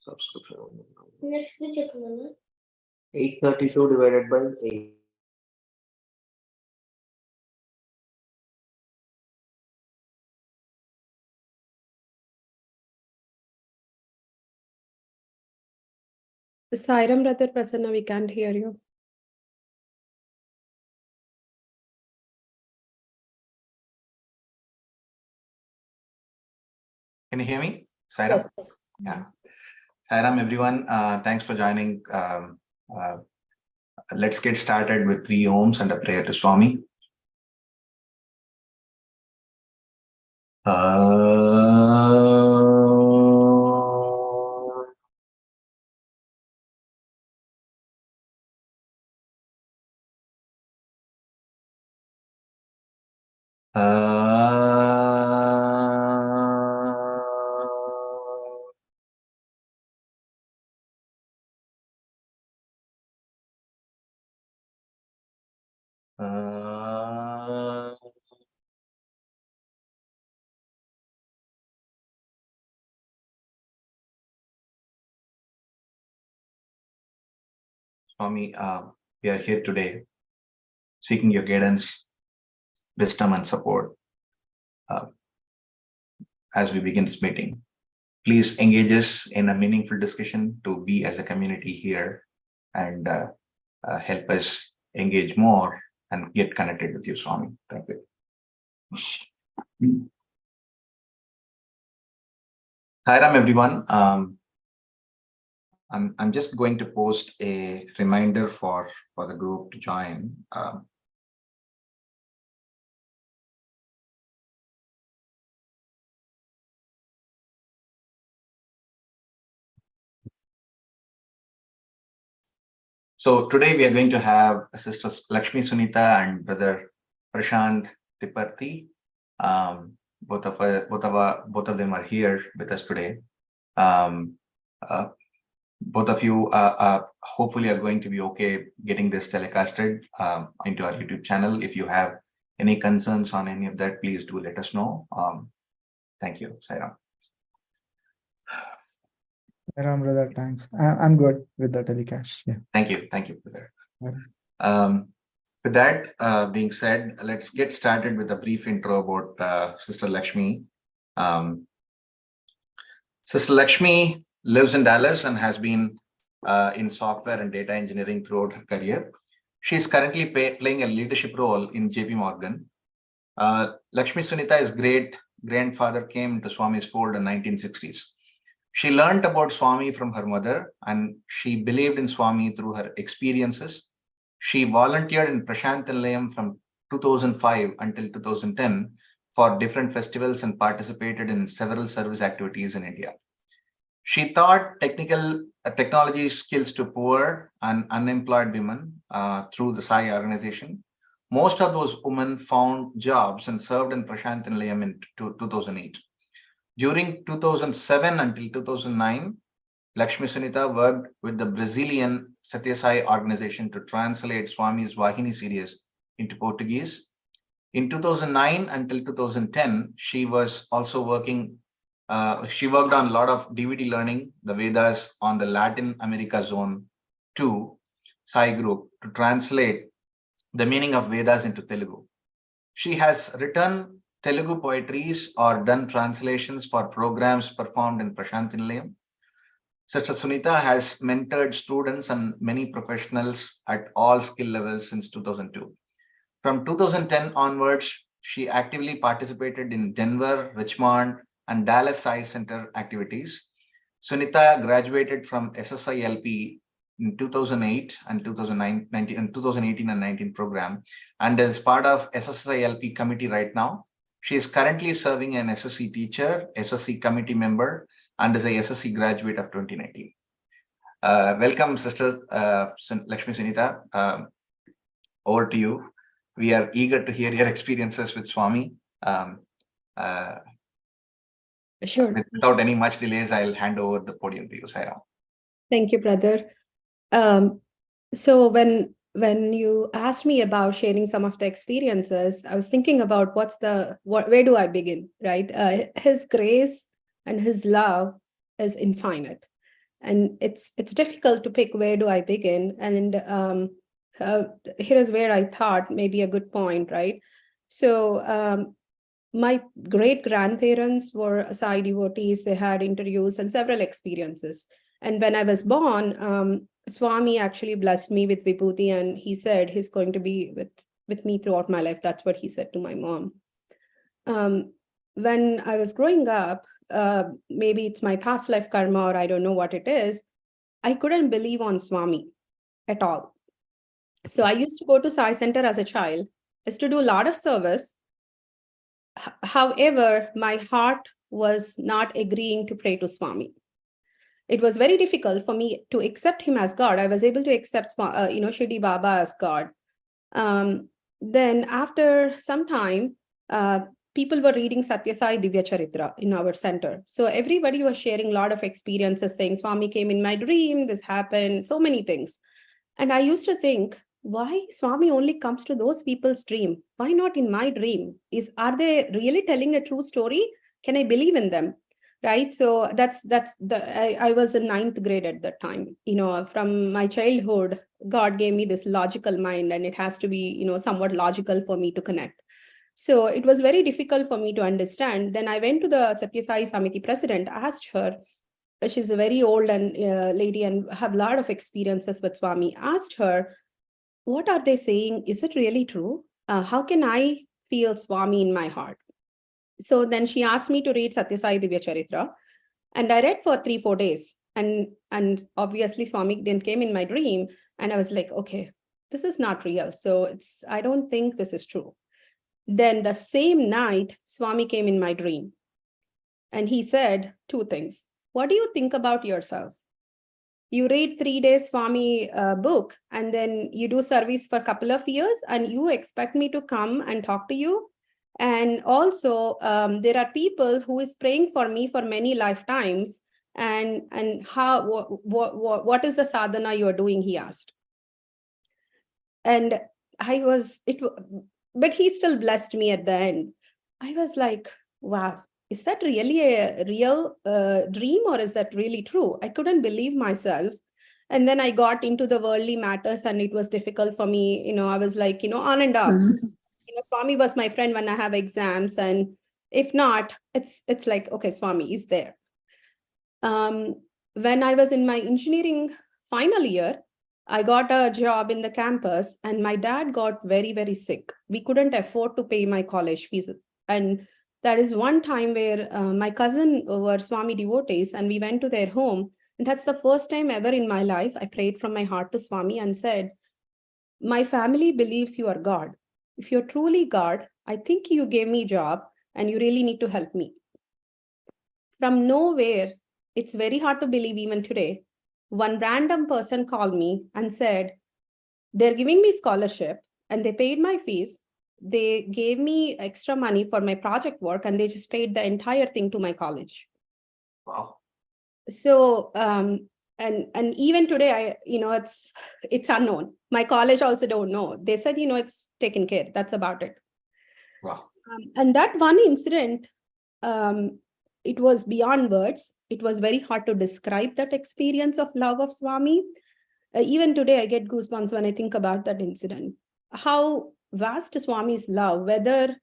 subscription. Next, 832 divided by 8. Sairam Brother Prasanna, we can't hear you. Can you hear me, Sairam? Yes. Yeah. Sairam, everyone. Thanks for joining. Let's get started with 3 ohms and a prayer to Swami. Swami, we are here today seeking your guidance, wisdom, and support as we begin this meeting. Please engage us in a meaningful discussion to be as a community here and help us engage more and get connected with you, Swami. Thank you. Hi, Ram, everyone. I'm just going to post a reminder for the group to join. So today we are going to have sisters Lakshmi, Sunitha, and brother Prashant, Thipparthi. Both of them are here with us today. Both of you hopefully are going to be okay getting this telecasted into our YouTube channel. If you have any concerns on any of that, please do let us know. Thank you, Sairam. Ram, brother, thanks. I'm good with the telecast. Yeah. Thank you, brother. With that being said, let's get started with a brief intro about Sister Lakshmi. Sister Lakshmi lives in Dallas and has been in software and data engineering throughout her career. She's currently playing a leadership role in JP Morgan. Lakshmi Sunitha's great grandfather came to Swami's fold in 1960s. She learned about Swami from her mother, and she believed in Swami through her experiences. She volunteered in Prashant from 2005 until 2010 for different festivals and participated in several service activities in India. She taught technology skills to poor and unemployed women through the Sai organization. Most of those women found jobs and served in Prashant in 2008. During 2007 until 2009, Lakshmi Sunitha worked with the Brazilian Satya Sai organization to translate Swami's Vahini series into Portuguese. In 2009 until 2010, she was also working. She worked on a lot of DVD learning, the Vedas on the Latin America Zone 2 Sai group to translate the meaning of Vedas into Telugu. She has written Telugu poetries or done translations for programs performed in Prashant Nilayam. Sister Sunitha has mentored students and many professionals at all skill levels since 2002. From 2010 onwards, she actively participated in Denver, Richmond, and Dallas Sai Center activities. Sunitha graduated from SSILP in 2008 and 2018 and 19 program, and is part of SSILP committee right now. She is currently serving an SSC teacher, SSC committee member, and is a SSC graduate of 2019. Welcome, Sister Lakshmi Sunitha. Over to you. We are eager to hear your experiences with Swami. Sure. Without any much delays, I'll hand over the podium to you, Sairam. Thank you, brother. So when you asked me about sharing some of the experiences, I was thinking about where do I begin, right? His grace and his love is infinite. And it's difficult to pick where do I begin. And here is where I thought maybe a good point, right? So my great grandparents were Sai devotees. They had interviews and several experiences. And when I was born, Swami actually blessed me with Vibhuti, and he said he's going to be with me throughout my life. That's what he said to my mom. When I was growing up, maybe it's my past life karma, or I don't know what it is, I couldn't believe on Swami at all. So I used to go to Sai Center as a child, I used to do a lot of service. However, my heart was not agreeing to pray to Swami. It was very difficult for me to accept him as God. I was able to accept, Shirdi Baba as God. Then after some time, people were reading Satya Sai Divya Charitra in our center. So everybody was sharing a lot of experiences, saying, Swami came in my dream, this happened, so many things. And I used to think, why Swami only comes to those people's dream? Why not in my dream? Are they really telling a true story? Can I believe in them? Right. So I was in 9th grade at that time. From my childhood, God gave me this logical mind, and it has to be, somewhat logical for me to connect. So it was very difficult for me to understand. Then I went to the Satya Sai Samiti president, asked her, she's a very old lady and have a lot of experiences with Swami, asked her, what are they saying? Is it really true? How can I feel Swami in my heart? So then she asked me to read Satya Sai Divya Charitra, and I read for 3-4 days. And obviously Swami didn't came in my dream, and I was like, okay, this is not real. So I don't think this is true. Then the same night, Swami came in my dream, and he said 2 things. What do you think about yourself? You read 3 days Swami book, and then you do service for a couple of years, and you expect me to come and talk to you? And also, there are people who is praying for me for many lifetimes. And how, what is the sadhana you are doing? He asked. And but he still blessed me at the end. I was like, wow, is that really a real dream, or is that really true? I couldn't believe myself. And then I got into the worldly matters, and it was difficult for me. I was like, on and off. Swami was my friend when I have exams. And if not, it's like, okay, Swami is there. When I was in my engineering final year, I got a job in the campus, and my dad got very, very sick. We couldn't afford to pay my college fees. And that is one time where my cousin were Swami devotees, and we went to their home. And that's the first time ever in my life I prayed from my heart to Swami and said, my family believes you are God. If you're truly God, I think you gave me a job, and you really need to help me. From nowhere, it's very hard to believe even today, one random person called me and said, they're giving me scholarship, and they paid my fees. They gave me extra money for my project work, and they just paid the entire thing to my college. Wow. So, and even today, it's unknown. My college also don't know. They said, it's taken care. That's about it. Wow. And that one incident, it was beyond words. It was very hard to describe that experience of love of Swami. Even today, I get goosebumps when I think about that incident. How vast Swami's love, whether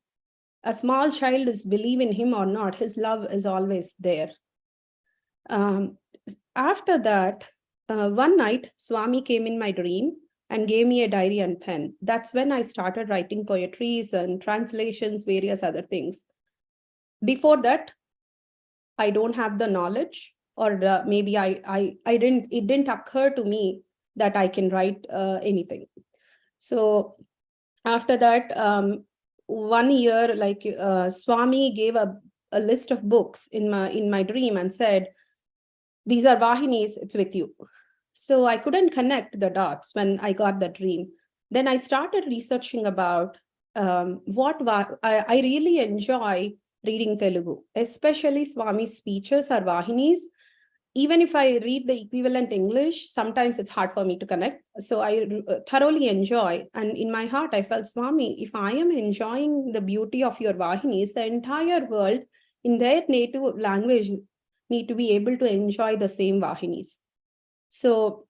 a small child is believing him or not, his love is always there. After that, one night, Swami came in my dream and gave me a diary and pen. That's when I started writing poetries and translations, various other things. Before that, I don't have the knowledge, or maybe it didn't occur to me that I can write anything. So after that, 1 year, Swami gave a list of books in my dream and said, these are Vahinis, it's with you. So I couldn't connect the dots when I got the dream. Then I started researching about I really enjoy reading Telugu, especially Swami's speeches are Vahinis. Even if I read the equivalent English, sometimes it's hard for me to connect. So I thoroughly enjoy. And in my heart, I felt, Swami, if I am enjoying the beauty of your Vahinis, the entire world in their native language need to be able to enjoy the same Vahinis. So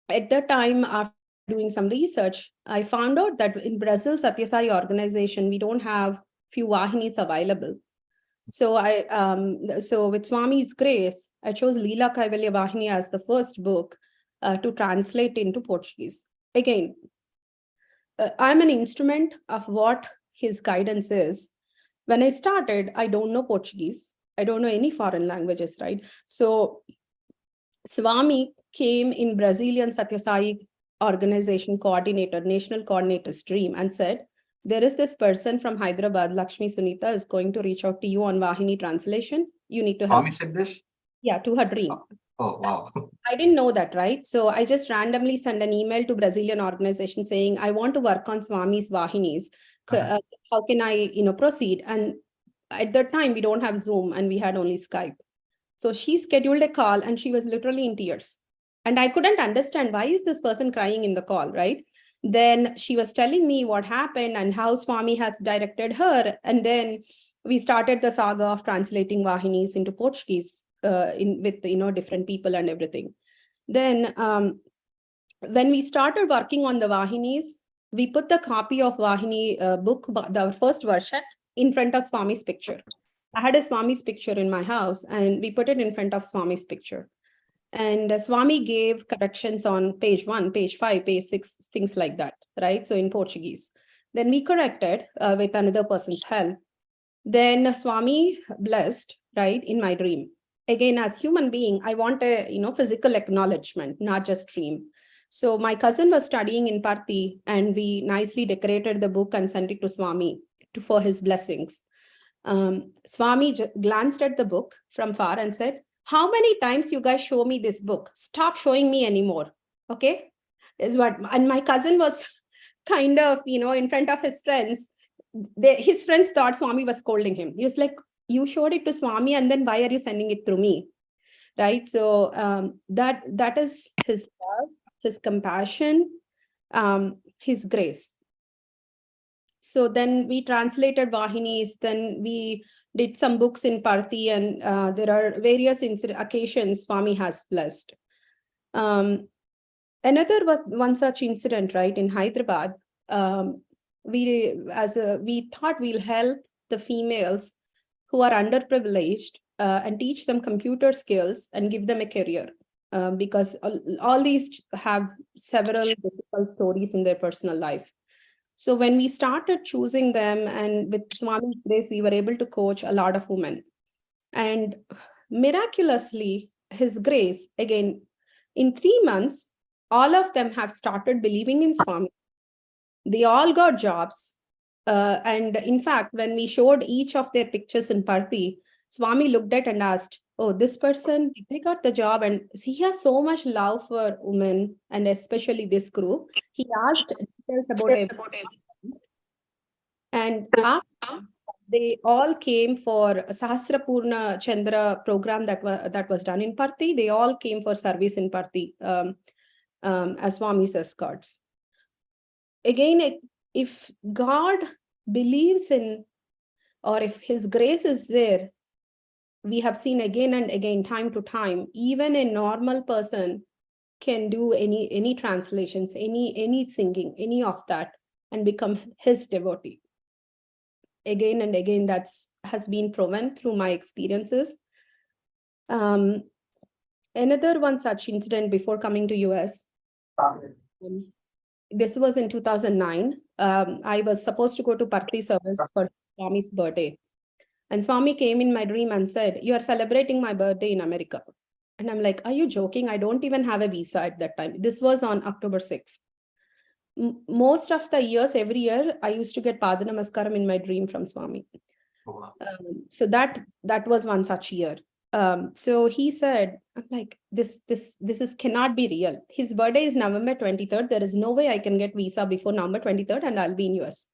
at the time, after doing some research, I found out that in Brazil, Satya Sai organization, we don't have few Vahinis available. So so with Swami's grace, I chose Leela Kaivalya Vahini as the first book to translate into Portuguese. Again, I'm an instrument of what his guidance is. When I started, I don't know Portuguese. I don't know any foreign languages, right? So Swami came in Brazilian Satya Sai organization coordinator, national coordinator stream and said, there is this person from Hyderabad, Lakshmi Sunitha, is going to reach out to you on Vahini translation. You need to help. Swami said this? Yeah, to her dream. Oh, wow. I didn't know that, right? So I just randomly sent an email to Brazilian organization saying, I want to work on Swami's Vahinis. How can I, proceed? And at that time, we don't have Zoom and we had only Skype. So she scheduled a call and she was literally in tears. And I couldn't understand, why is this person crying in the call, right? Then she was telling me what happened and how Swami has directed her. And then we started the saga of translating Vahinis into Portuguese with different people and everything. Then when we started working on the Vahinis, we put the copy of Vahini book, the first version, in front of Swami's picture. I had a Swami's picture in my house and we put it in front of Swami's picture. And Swami gave corrections on page 1, page 5, page 6, things like that, right? So in Portuguese. Then we corrected with another person's help. Then Swami blessed, right, in my dream. Again, as human being, I want a physical acknowledgement, not just dream. So my cousin was studying in Parthi and we nicely decorated the book and sent it to Swami for his blessings. Swami glanced at the book from far and said, how many times you guys show me this book? Stop showing me anymore. Okay. Is what, and my cousin was kind of, in front of his friends. His friends thought Swami was scolding him. He was like, you showed it to Swami and then why are you sending it through me? Right. So that is his love, his compassion, his grace. So then we translated Vahinis, then we did some books in Parthi, and there are various occasions Swami has blessed. Another one such incident, right, in Hyderabad, we thought we'll help the females who are underprivileged and teach them computer skills and give them a career. Because all these have several difficult stories in their personal life. So when we started choosing them, and with Swami's grace, we were able to coach a lot of women. And miraculously, his grace, again, in 3 months, all of them have started believing in Swami. They all got jobs. And in fact, when we showed each of their pictures in Parthi, Swami looked at and asked, oh, this person, they got the job. And he has so much love for women, and especially this group. He asked details about everything. And after they all came for Sahasrapurna Chandra program that was done in Parthi. They all came for service in Parthi as Swami's escorts. Again, if God believes in, or if his grace is there, we have seen again and again, time to time, even a normal person can do any translations, any singing, any of that, and become his devotee. Again and again, has been proven through my experiences. Another one such incident before coming to US, this was in 2009. I was supposed to go to Parthi service for Swami's birthday. And Swami came in my dream and said, you are celebrating my birthday in America. And I'm like, are you joking? I don't even have a visa at that time. This was on October 6th. Most of the years, every year, I used to get Pada Namaskaram in my dream from Swami. Oh, wow. So that was one such year. So he said, I'm like, this cannot be real. His birthday is November 23rd. There is no way I can get visa before November 23rd and I'll be in US.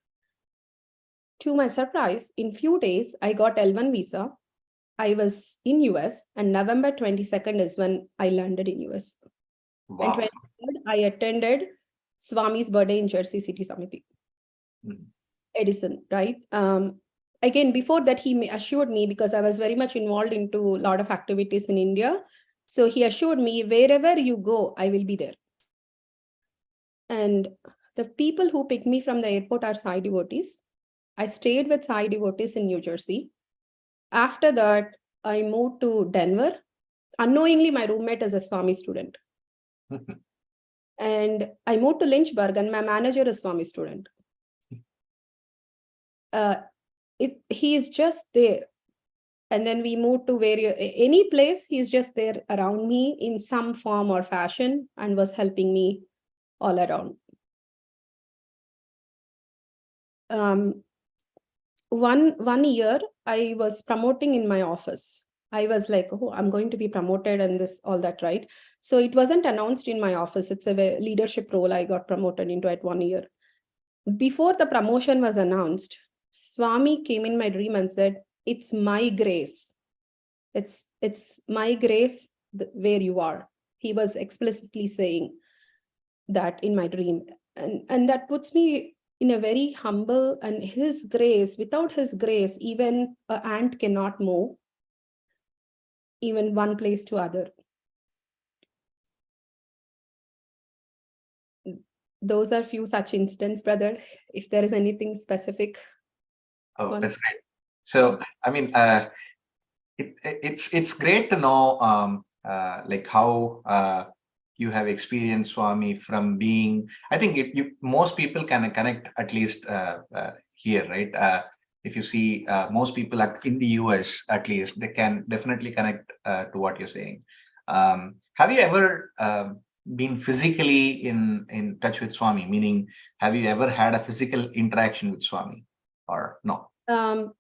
To my surprise, in few days, I got L1 visa. I was in US, and November 22nd is when I landed in US. Wow. And 23rd, I attended Swami's birthday in Jersey City Samiti. Edison, right? Again, before that, he assured me, because I was very much involved into a lot of activities in India. So he assured me, wherever you go, I will be there. And the people who picked me from the airport are Sai devotees. I stayed with Sai devotees in New Jersey. After that, I moved to Denver. Unknowingly, my roommate is a Swami student. And I moved to Lynchburg, and my manager is Swami student. He is just there. And then we moved to any place, he's just there around me in some form or fashion and was helping me all around. One year, I was promoting in my office. I was like, oh, I'm going to be promoted and this, all that, right? So it wasn't announced in my office. It's a leadership role I got promoted into at 1 year. Before the promotion was announced, Swami came in my dream and said, it's my grace. It's my grace where you are. He was explicitly saying that in my dream. And that puts me in a very humble, and his grace, without his grace, even an ant cannot move, even one place to other. Those are few such instances, brother. If there is anything specific. Oh, that's great. So, I mean, it's great to know like how you have experienced Swami from being. I think most people can connect, at least here, right? If you see most people in the US, at least they can definitely connect to what you're saying. Have you ever been physically in touch with Swami? Meaning, have you ever had a physical interaction with Swami, or no?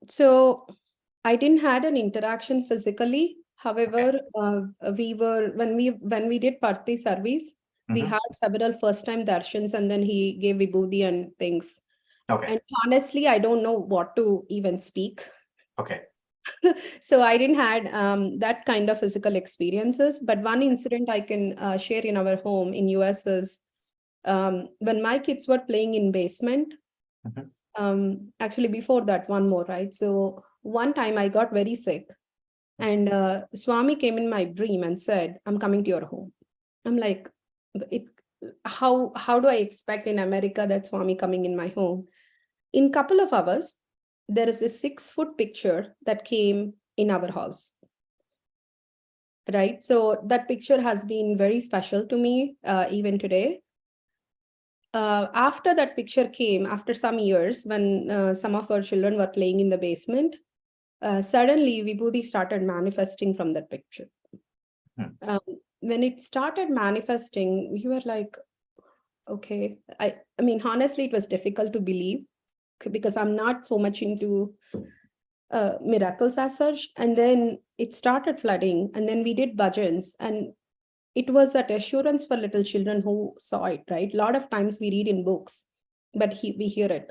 So I didn't had an interaction physically. However, we were when we did Parthi service, we had several first-time darshans, and then he gave vibhuti and things. Okay. And honestly, I don't know what to even speak. Okay. So I didn't had that kind of physical experiences. But one incident I can share in our home in US is when my kids were playing in basement. Actually, before that, one more, right? So one time I got very sick, and Swami came in my dream and said, I'm coming to your home. I'm like, how do I expect in America that Swami coming in my home? In a couple of hours, there is a 6-foot picture that came in our house. Right. So that picture has been very special to me, even today. After that picture came, after some years, when some of our children were playing in the basement, suddenly Vibhuti started manifesting from that picture. When it started manifesting, we were like, okay. I mean, honestly, it was difficult to believe because I'm not so much into miracles as such. And then it started flooding, and then we did bhajans, and it was that assurance for little children who saw it, right? A lot of times we read in books, but we hear it.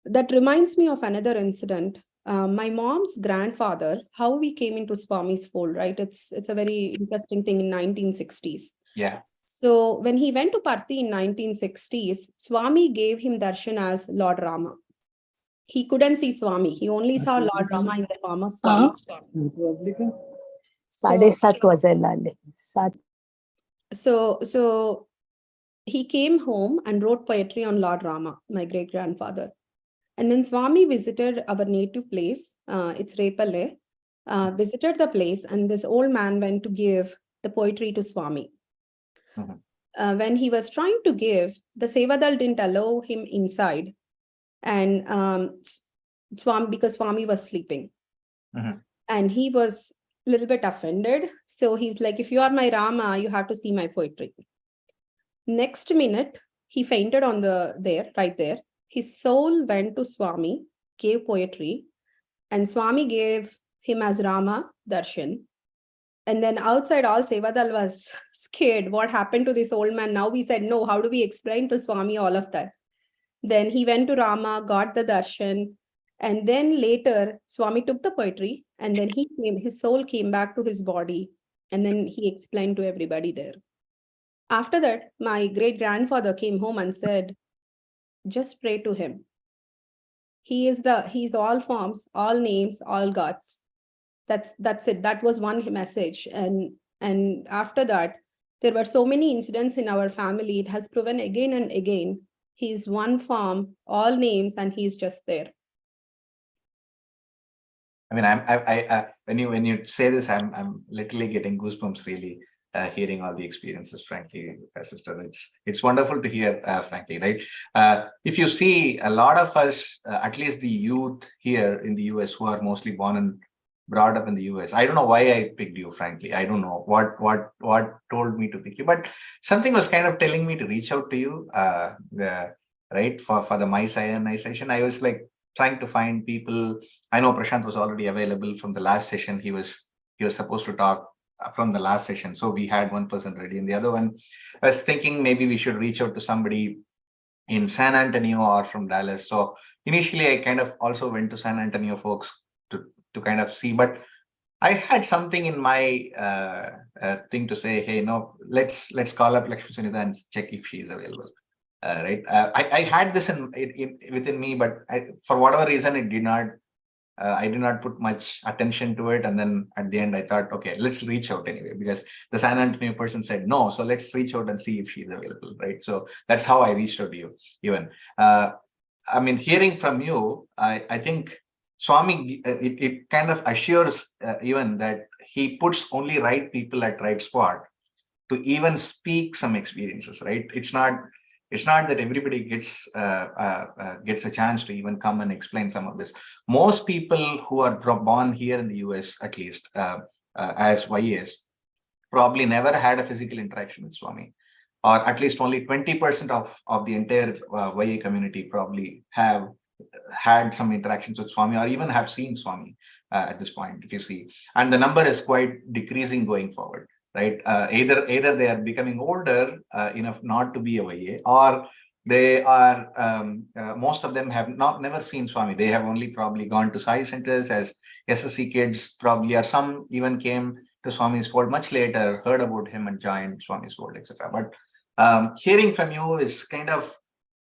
That reminds me of another incident. My mom's grandfather, how we came into Swami's fold, right? It's a very interesting thing in 1960s. Yeah. So when he went to Parthi in 1960s, Swami gave him darshan as Lord Rama. He couldn't see Swami. He only saw Lord Rama in the form of Swami. So he came home and wrote poetry on Lord Rama, my great-grandfather. And then Swami visited our native place, it's Repale, visited the place, and this old man went to give the poetry to Swami. When he was trying to give, the Sevadal didn't allow him inside, and because Swami was sleeping. And he was a little bit offended. So he's like, if you are my Rama, you have to see my poetry. Next minute, he fainted right there. His soul went to Swami, gave poetry, and Swami gave him as Rama darshan. And then outside, all Sevadal was scared. What happened to this old man? Now we said, no, how do we explain to Swami all of that? Then he went to Rama, got the darshan. And then later, Swami took the poetry, and then his soul came back to his body. And then he explained to everybody there. After that, my great-grandfather came home and said, just pray to him. He's all forms, all names, all gods. That's it. That was one message. And And after that, there were so many incidents in our family. It has proven again and again. He's one form, all names, and he's just there. I mean, when you say this, I'm literally getting goosebumps. Really, hearing all the experiences. Frankly, sister, it's wonderful to hear. Frankly, right? If you see a lot of us, at least the youth here in the US, who are mostly born and brought up in the US. I don't know why I picked you. Frankly, I don't know what told me to pick you, but something was kind of telling me to reach out to you. Right, for the mice ionization, I was like trying to find people. I know Prashant was already available from the last session. He was supposed to talk from the last session. So we had one person ready, and the other one, I was thinking maybe we should reach out to somebody in San Antonio or from Dallas. So initially I kind of also went to San Antonio folks to kind of see, but I had something in my thing to say, hey, no, let's call up Lakshmi Sunitha and check if she is available. Right. I had this within me, but for whatever reason, it did not. I did not put much attention to it, and then at the end, I thought, okay, let's reach out anyway, because the San Antonio person said no, so let's reach out and see if she's available, right? So that's how I reached out to you. Even, I mean, hearing from you, I think Swami, it kind of assures even that he puts only right people at right spot to even speak some experiences, right? It's not that everybody gets a chance to even come and explain some of this. Most people who are born here in the US, at least as YES, probably never had a physical interaction with Swami, or at least only 20% of the entire YA community probably have had some interactions with Swami, or even have seen Swami at this point, if you see. And the number is quite decreasing going forward. Right, either they are becoming older enough not to be a YA, or they are most of them have never seen Swami. They have only probably gone to Sai centers as SSC kids, probably, or some even came to Swami's fold much later, heard about him and joined Swami's fold, etc. But hearing from you is kind of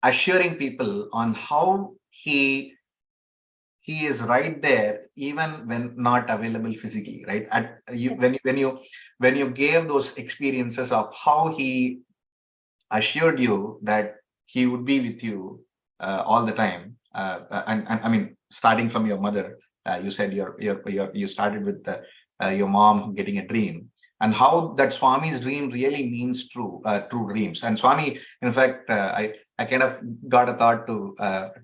assuring people on how he is right there, even when not available physically, right? When you gave those experiences of how he assured you that he would be with you all the time, and I mean, starting from your mother, you said you started with your mom getting a dream, and how that Swami's dream really means true dreams. And Swami, in fact, I kind of got a thought to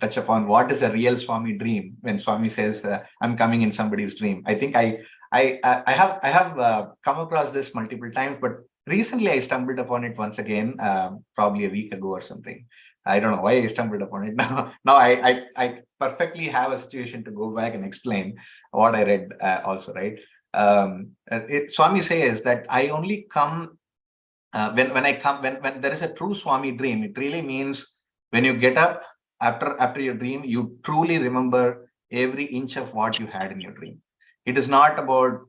touch upon what is a real Swami dream. When Swami says, "I'm coming in somebody's dream," I think I have come across this multiple times, but recently I stumbled upon it once again, probably a week ago or something. I don't know why I stumbled upon it. Now I perfectly have a situation to go back and explain what I read also, right? Swami says that I only come when there is a true Swami dream. It really means when you get up after your dream, you truly remember every inch of what you had in your dream. It is not about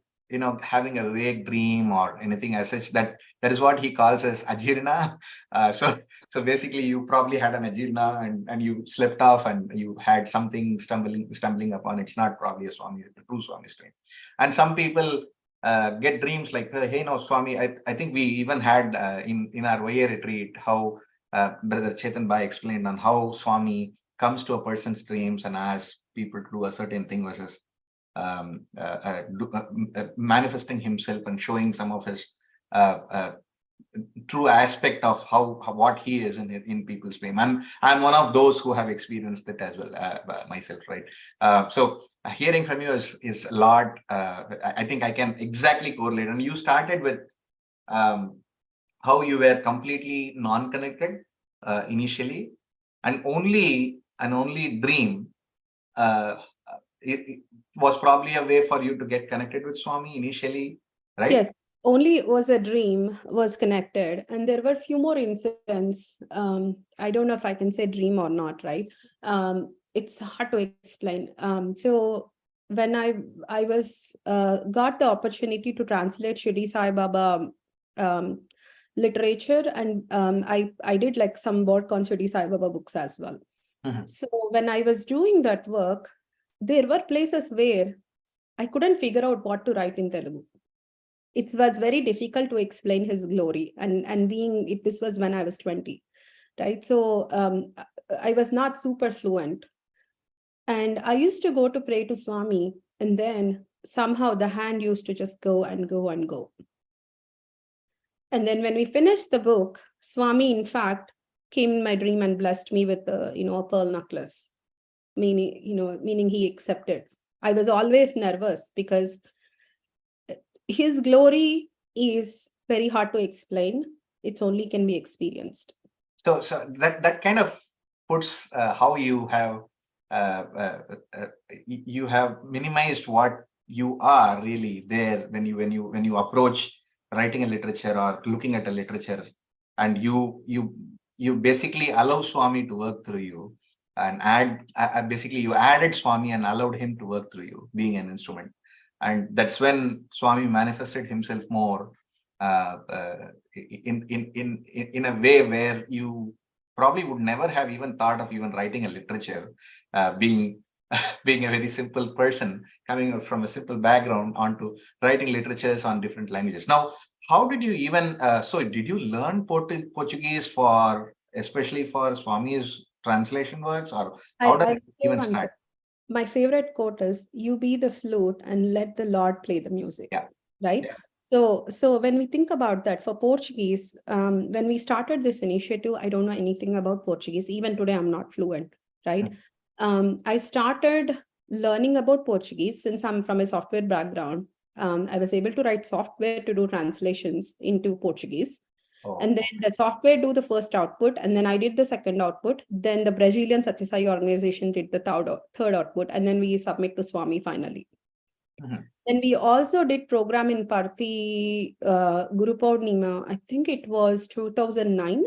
having a vague dream or anything as such. That is what he calls as ajirna. So basically, you probably had an ajirna and you slept off and you had something stumbling upon. It's not probably a true Swami's dream. And some people get dreams like, hey, no, Swami. I think we even had in our YA retreat how Brother Chetan Bhai explained on how Swami comes to a person's dreams and asks people to do a certain thing versus manifesting himself and showing some of his true aspect of what he is in people's dream. And I'm one of those who have experienced it as well myself, right? So hearing from you is a lot. I think I can exactly correlate. And you started with how you were completely non-connected initially, and only dream. It was probably a way for you to get connected with Swami initially, right? Yes, only was a dream was connected, and there were few more incidents. I don't know if I can say dream or not, right? It's hard to explain. So when I was got the opportunity to translate Shirdi Sai Baba literature, and I did like some work on Shirdi Sai Baba books as well. So when I was doing that work, there were places where I couldn't figure out what to write in Telugu. it was very difficult to explain his glory. And this was when I was 20, right? So I was not super fluent. And I used to go to pray to Swami, and then somehow the hand used to just go and go and go. And then when we finished the book, Swami, in fact, came in my dream and blessed me with a pearl necklace, meaning he accepted. I was always nervous because his glory is very hard to explain. It's only can be experienced. So that kind of puts how you have minimized what you are really there when you approach writing a literature or looking at a literature, and you basically allow Swami to work through you, and basically you added Swami and allowed him to work through you, being an instrument. And that's when Swami manifested himself more in a way where you probably would never have even thought of even writing a literature, being being a very simple person coming from a simple background onto writing literatures on different languages. Now, how did you even so did you learn Portuguese especially for Swami's translation works, or how did it even start? My favorite quote is, "You be the flute and let the Lord play the music." Yeah. Right. Yeah. So when we think about that for Portuguese, when we started this initiative, I don't know anything about Portuguese. Even today, I'm not fluent. Right. I started learning about Portuguese since I'm from a software background. I was able to write software to do translations into Portuguese. Oh. And then the software do the first output, and then I did the second output. Then the Brazilian Satyasai organization did the third output, and then we submit to Swami finally. And we also did program in Parthi Guru Purnima. I think it was 2009.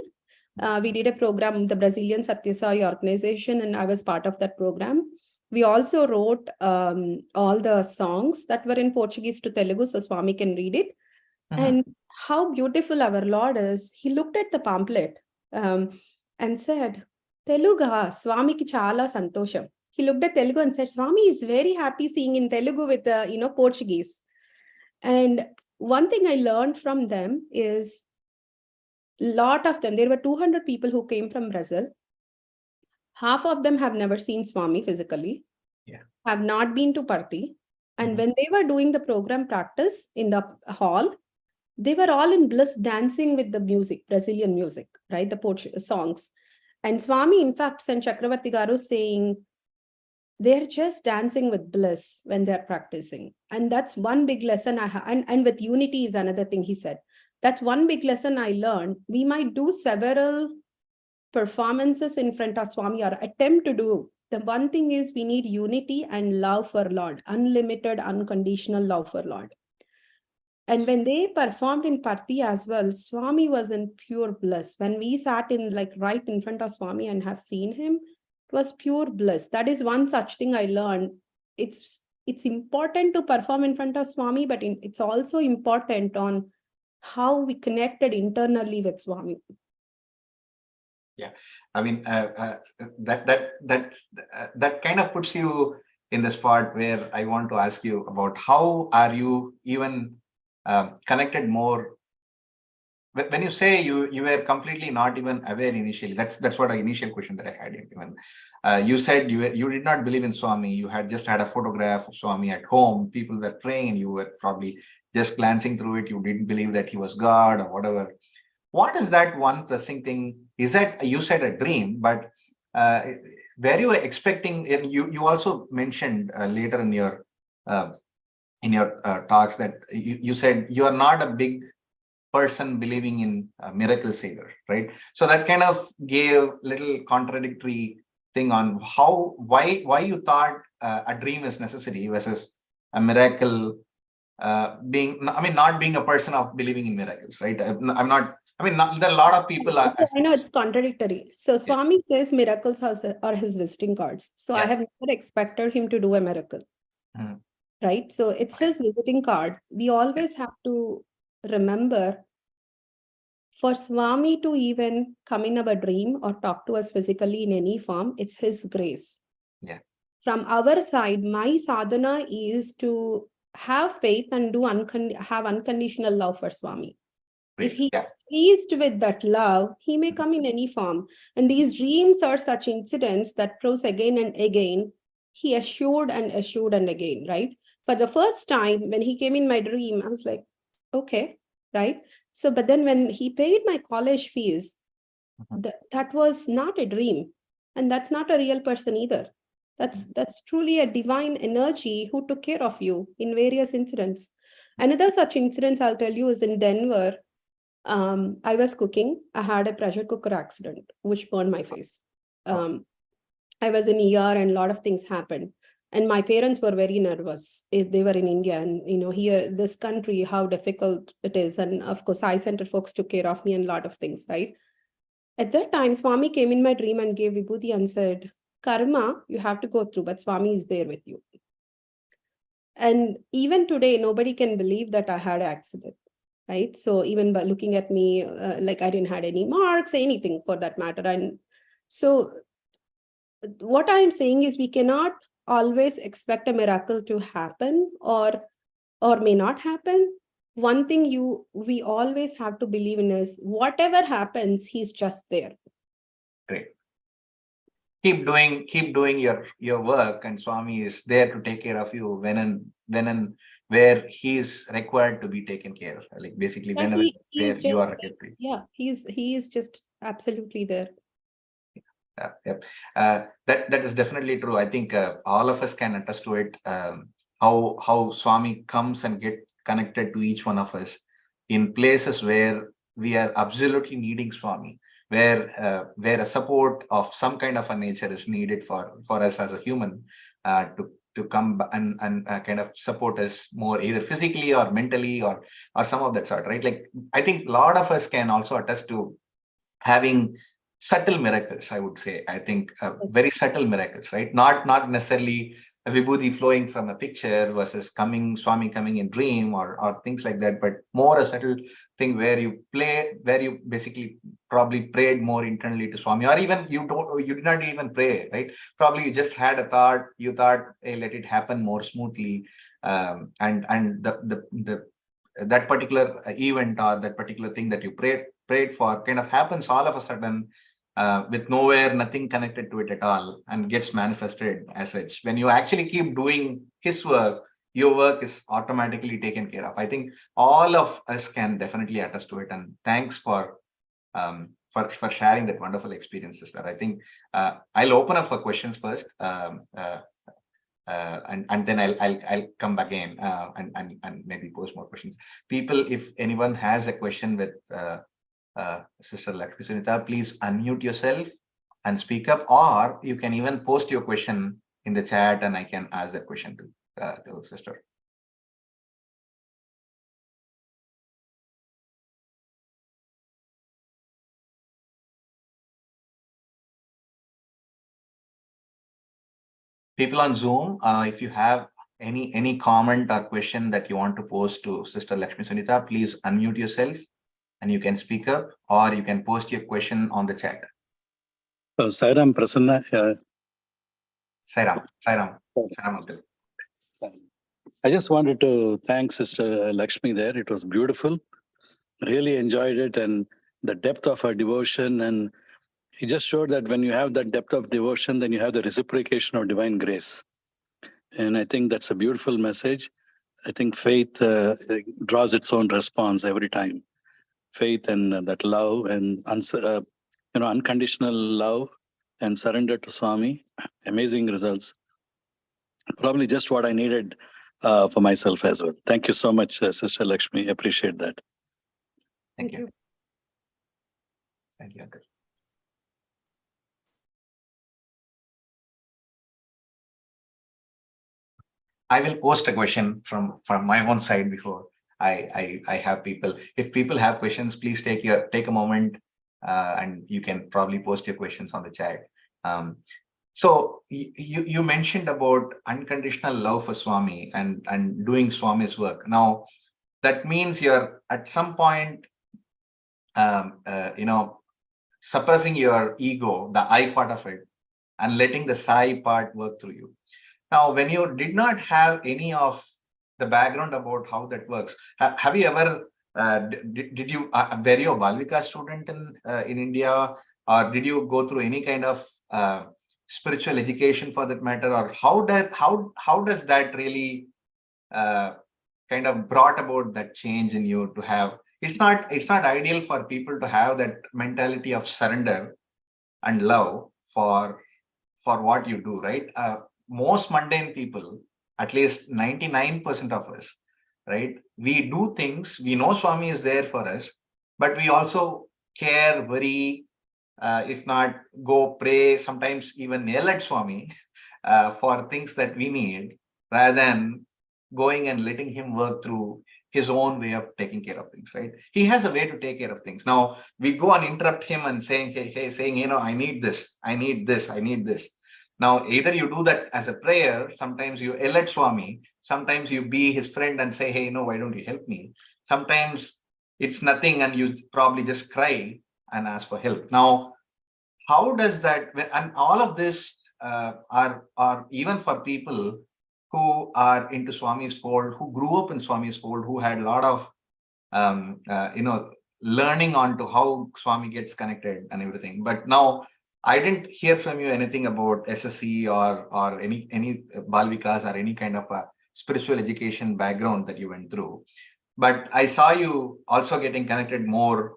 We did a program, the Brazilian Satyasai organization, and I was part of that program. We also wrote all the songs that were in Portuguese to Telugu, so Swami can read it. And how beautiful our Lord is. He looked at the pamphlet and said, Teluga, Swami ki chala santosham. He looked at Telugu and said, Swami is very happy seeing in Telugu with Portuguese. And one thing I learned from them is lot of them, there were 200 people who came from Brazil. Half of them have never seen Swami physically, have not been to Parthi. And when they were doing the program practice in the hall, they were all in bliss dancing with the music, Brazilian music, right? The Portuguese songs. And Swami, in fact, sent Chakravarti Garu saying, they're just dancing with bliss when they're practicing. And that's one big lesson I have. And with unity is another thing he said. That's one big lesson I learned. We might do several performances in front of Swami or attempt to do. The one thing is we need unity and love for Lord, unlimited, unconditional love for Lord. And when they performed in Parthi as well, Swami was in pure bliss. When we sat in right in front of Swami and have seen him, it was pure bliss. That is one such thing I learned. It's important to perform in front of Swami, but it's also important on how we connected internally with Swami. Yeah, I mean that kind of puts you in the spot where I want to ask you about how are you even connected more. When you say you were completely not even aware initially, that's what the initial question that I had. Even you said you did not believe in Swami. You had just had a photograph of Swami at home. People were praying, and you were probably just glancing through it. You didn't believe that he was God or whatever. What is that one pressing thing? Is that you said a dream, but were you expecting? And you also mentioned later in your talks that you said you are not a big person believing in miracles either, right? So that kind of gave little contradictory thing on why you thought a dream is necessary versus a miracle not being a person of believing in miracles, right? There are a lot of people are. So I know it's contradictory. So Swami says miracles are his visiting cards. So I have never expected him to do a miracle, right? So it's his visiting card. We always have to remember, for Swami to even come in our dream or talk to us physically in any form, it's his grace. Yeah. From our side, my sadhana is to have faith and have unconditional love for Swami. If Great. he Yeah. is pleased with that love, he may come in any form. And these dreams are such incidents that proves again and again, he assured and assured and again, right? For the first time, when he came in my dream, I was like, okay, right? So, but then when he paid my college fees, that was not a dream. And that's not a real person either. That's truly a divine energy who took care of you in various incidents. Another such incident I'll tell you is in Denver. I was cooking. I had a pressure cooker accident, which burned my face. I was in ER and a lot of things happened. And my parents were very nervous. They were in India, and here, this country, how difficult it is. And of course, Eye Center folks took care of me and a lot of things, right? At that time, Swami came in my dream and gave Vibhuti and said, Karma, you have to go through, but Swami is there with you. And even today, nobody can believe that I had an accident. Right. So even by looking at me, like I didn't had any marks, anything for that matter. And so what I'm saying is we cannot always expect a miracle to happen or may not happen. One thing we always have to believe in is whatever happens, he's just there. Great. Keep doing your work, and Swami is there to take care of you when and where he is required to be taken care of. Like basically, Yeah, whenever he's where you just are required. yeah, he is just absolutely there. That is definitely true. I think all of us can attest to it. How Swami comes and get connected to each one of us in places where we are absolutely needing Swami, where a support of some kind of a nature is needed for us as a human to come and kind of support us more, either physically or mentally or some of that sort, right? Like I think a lot of us can also attest to having subtle miracles, I would say. I think very subtle miracles, right? Not necessarily a vibhuti flowing from a picture versus Swami coming in dream or things like that, but more a subtle thing where you basically probably prayed more internally to Swami, or even you did not even pray, right? Probably you just had a thought, you thought, hey, let it happen more smoothly. And that particular event or that particular thing that you prayed for kind of happens all of a sudden with nothing connected to it at all, and gets manifested as such. When you actually keep doing his work, your work is automatically taken care of. I think all of us can definitely attest to it. And thanks for sharing that wonderful experience, sister. I think I'll open up for questions first. And then I'll come back in and maybe pose more questions. People, if anyone has a question with Sister Lakshmi Sunitha, please unmute yourself and speak up, or you can even post your question in the chat and I can ask that question to Sister. People on Zoom, if you have any comment or question that you want to post to Sister Lakshmi Sunitha, please unmute yourself and you can speak up, or you can post your question on the chat. Sairam Prasanna. Sairam. I just wanted to thank Sister Lakshmi there. It was beautiful. Really enjoyed it, and the depth of her devotion. And he just showed that when you have that depth of devotion, then you have the reciprocation of divine grace. And I think that's a beautiful message. I think faith draws its own response every time. Faith and that love and unconditional love and surrender to Swami. Amazing results. Probably just what I needed for myself as well. Thank you so much, Sister Lakshmi. Appreciate that. Thank you. Thank you, Uncle. I will post a question from my own side before I have people. If people have questions, please take a moment and you can probably post your questions on the chat. So you mentioned about unconditional love for Swami and doing Swami's work. Now, that means you're at some point, suppressing your ego, the I part of it, and letting the Sai part work through you. Now, when you did not have any of the background about how that works. Have you ever, did you, were you a Balvika student in India, or did you go through any kind of spiritual education for that matter, or how does that really kind of brought about that change in you to have? It's not ideal for people to have that mentality of surrender and love for what you do, right? Most mundane people, at least 99% of us, right? We do things, we know Swami is there for us, but we also care, worry, if not go pray, sometimes even yell at Swami for things that we need, rather than going and letting him work through his own way of taking care of things, right? He has a way to take care of things. Now we go and interrupt him and saying, saying, you know, I need this, I need this, I need this. Now, either you do that as a prayer, sometimes you yell at Swami, sometimes you be his friend and say, hey, no, why don't you help me? Sometimes it's nothing and you probably just cry and ask for help. Now, how does that, and all of this are even for people who are into Swami's fold, who grew up in Swami's fold, who had a lot of, learning onto how Swami gets connected and everything. But now I didn't hear from you anything about SSC or any Balvikas or any kind of a spiritual education background that you went through. But I saw you also getting connected more,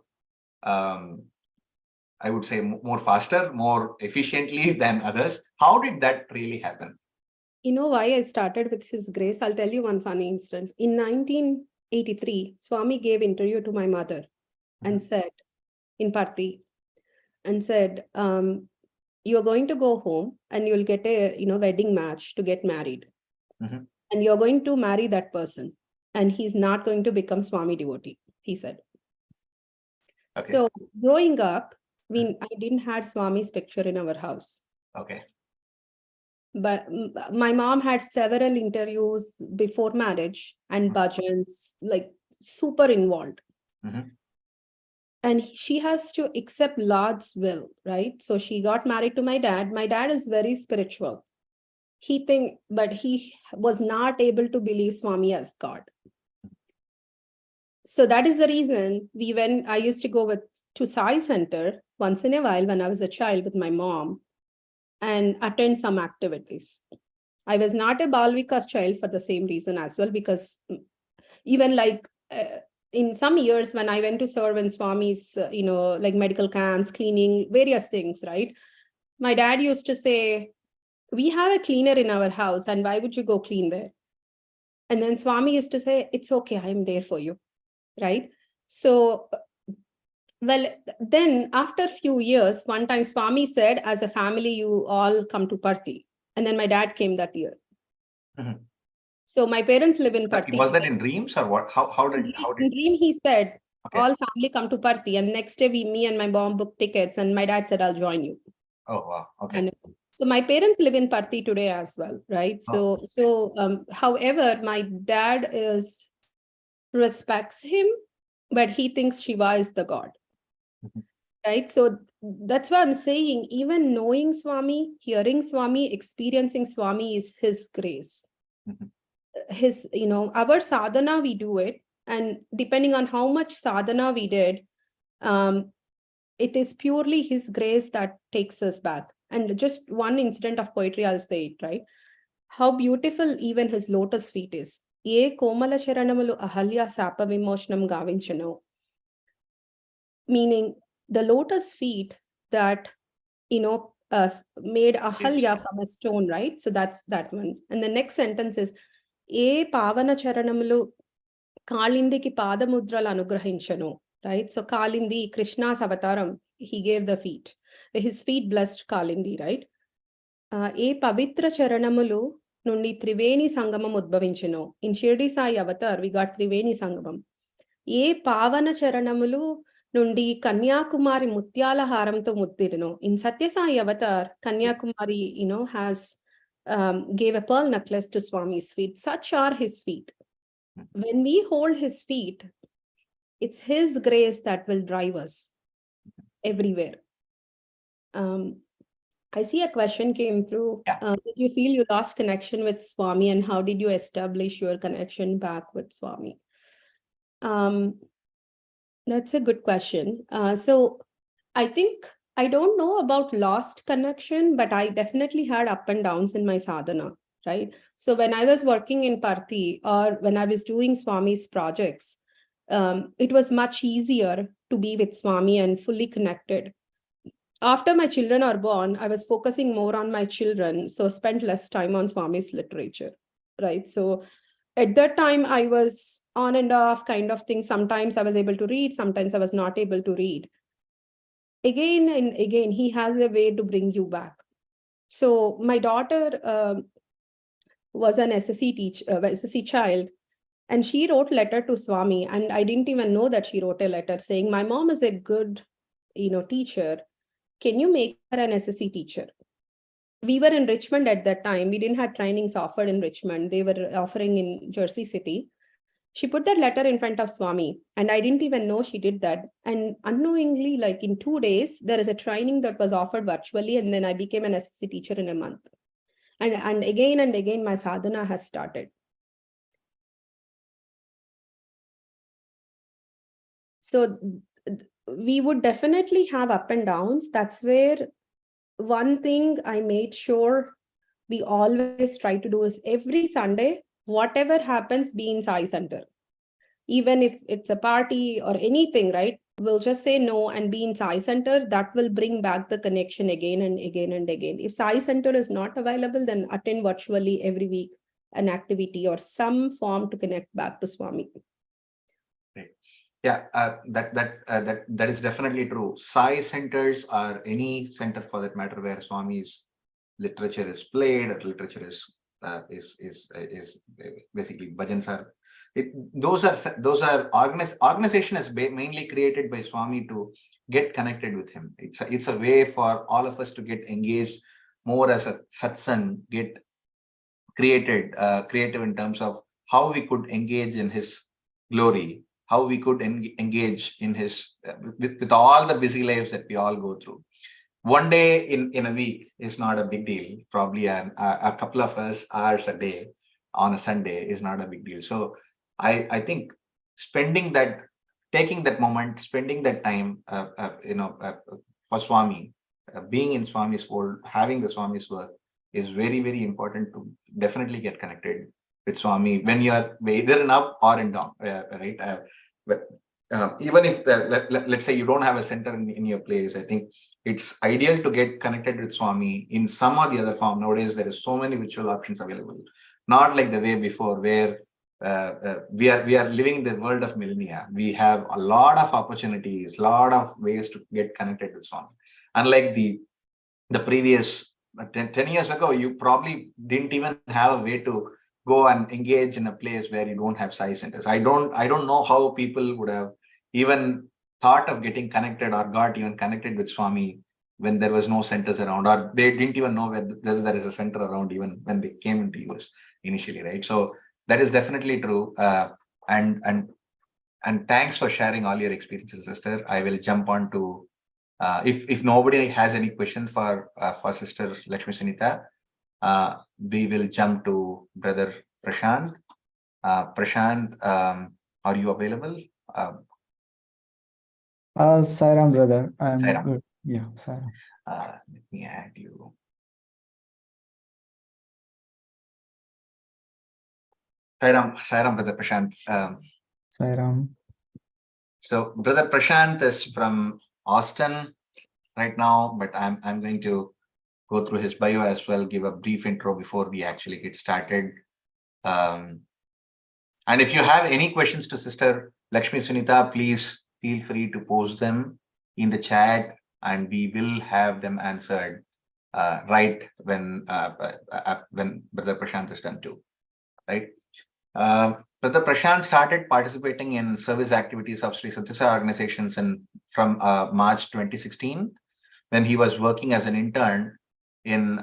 I would say more faster, more efficiently than others. How did that really happen? You know why I started with his grace? I'll tell you one funny incident. In 1983, Swami gave interview to my mother and said, in Parthi, and said, you're going to go home and you'll get a wedding match to get married. And you're going to marry that person. And he's not going to become Swami devotee, he said. Okay. So growing up, I didn't have Swami's picture in our house. Okay. But my mom had several interviews before marriage and bhajans, like super involved. And she has to accept Lord's will, right? So she got married to my dad. My dad is very spiritual. But he was not able to believe Swami as God. So that is the reason I used to go to Sai Center once in a while when I was a child with my mom and attend some activities. I was not a Balvika's child for the same reason as well, because even like in some years when I went to serve in Swami's, like medical camps, cleaning, various things, right? My dad used to say, we have a cleaner in our house and why would you go clean there? And then Swami used to say, it's okay, I'm there for you, right? So, well, then after a few years, one time Swami said, as a family, you all come to Parthi. And then my dad came that year. So my parents live in Parthi. Was that in dreams or what? How did in dream he said, all family come to Parthi, and next day me and my mom booked tickets, and my dad said, I'll join you. Oh wow. Okay. And so my parents live in Parthi today as well, right? So however, my dad respects him, but he thinks Shiva is the God. Right? So that's why I'm saying, even knowing Swami, hearing Swami, experiencing Swami is his grace. His, our sadhana, we do it. And depending on how much sadhana we did, it is purely his grace that takes us back. And just one incident of poetry, I'll say it, right? How beautiful even his lotus feet is. Ye komala charanamalu ahalya sapa vimoshnam gavinchano. Meaning the lotus feet that, made ahalya from a stone, right? So that's that one. And the next sentence is, Ye pavana charanamalu kalindiki padamudral anugrahinchano. Right? So Kalindi, Krishna's avataram, he gave the feet. His feet blessed Kalindi, right? E pavitra charanamulu nundi Triveni sangamam udbhavinchano. In Shirdi Sai avatar, we got Triveni sangamam. E pavana charanamulu nundi Kanyakumari mutyala haramto muddidano. In Satya Sai avatar, Kanyakumari, has gave a pearl necklace to Swami's feet. Such are his feet. When we hold his feet, it's his grace that will drive us everywhere. And I see a question came through. Yeah. Did you feel you lost connection with Swami, and how did you establish your connection back with Swami? That's a good question. So I think I don't know about lost connection, but I definitely had up and downs in my sadhana, right? So when I was working in Parthi or when I was doing Swami's projects, it was much easier to be with Swami and fully connected. After my children are born, I was focusing more on my children, so spent less time on Swami's literature, right? So at that time, I was on and off kind of thing. Sometimes I was able to read, sometimes I was not able to read. Again and again, he has a way to bring you back. So my daughter was an SSC teacher, SSC child, and she wrote letter to Swami, and I didn't even know that she wrote a letter saying, "My mom is a good, teacher. Can you make her an SSC teacher?" We were in Richmond at that time. We didn't have trainings offered in Richmond. They were offering in Jersey City. She put that letter in front of Swami, and I didn't even know she did that. And unknowingly, like in 2 days, there is a training that was offered virtually, and then I became an SSC teacher in a month. And again, my sadhana has started. So we would definitely have up and downs. That's where one thing I made sure we always try to do is every Sunday, whatever happens, be in Sai Center. Even if it's a party or anything, right? We'll just say no and be in Sai Center. That will bring back the connection again and again and again. If Sai Center is not available, then attend virtually every week an activity or some form to connect back to Swami. Yeah, that is definitely true. Sai centers or any center for that matter where Swami's literature is played, or literature is basically bhajans are. Those are organization is mainly created by Swami to get connected with him. It's a way for all of us to get engaged more as a satsang, get creative in terms of how we could engage in his glory, how we could engage in his with all the busy lives that we all go through. One day in a week is not a big deal. Probably a couple of hours a day on a Sunday is not a big deal. So I think taking that moment, spending that time, for Swami, being in Swami's fold, having the Swami's work is very, very important to definitely get connected with Swami when you are either in up or in down, right? But even if let's say you don't have a center in your place, I think it's ideal to get connected with Swami in some or the other form. Nowadays, there is so many virtual options available, not like the way before where we are living in the world of millennia. We have a lot of opportunities, a lot of ways to get connected with Swami. Unlike the previous 10 years ago, you probably didn't even have a way to go and engage in a place where you don't have Sai centers. I don't know how people would have even thought of getting connected or got even connected with Swami when there was no centers around, or they didn't even know whether there is a center around even when they came into US initially, right? So that is definitely true. And thanks for sharing all your experiences, sister. I will jump on to if nobody has any questions for Sister Lakshmi Sunitha, we will jump to Brother Prashant. Prashant, are you available? Sairam, brother. I'm Sairam. good. Yeah, Sairam. Let me add you. Sairam, Brother Prashant. Sairam. So Brother Prashant is from Austin right now, but I'm going to go through his bio as well, give a brief intro before we actually get started. And if you have any questions to Sister Lakshmi Sunitha, please feel free to post them in the chat, and we will have them answered right when Brother Prashant is done too, right? Brother Prashant started participating in service activities of Sri Satyasai organizations from March 2016, when he was working as an intern in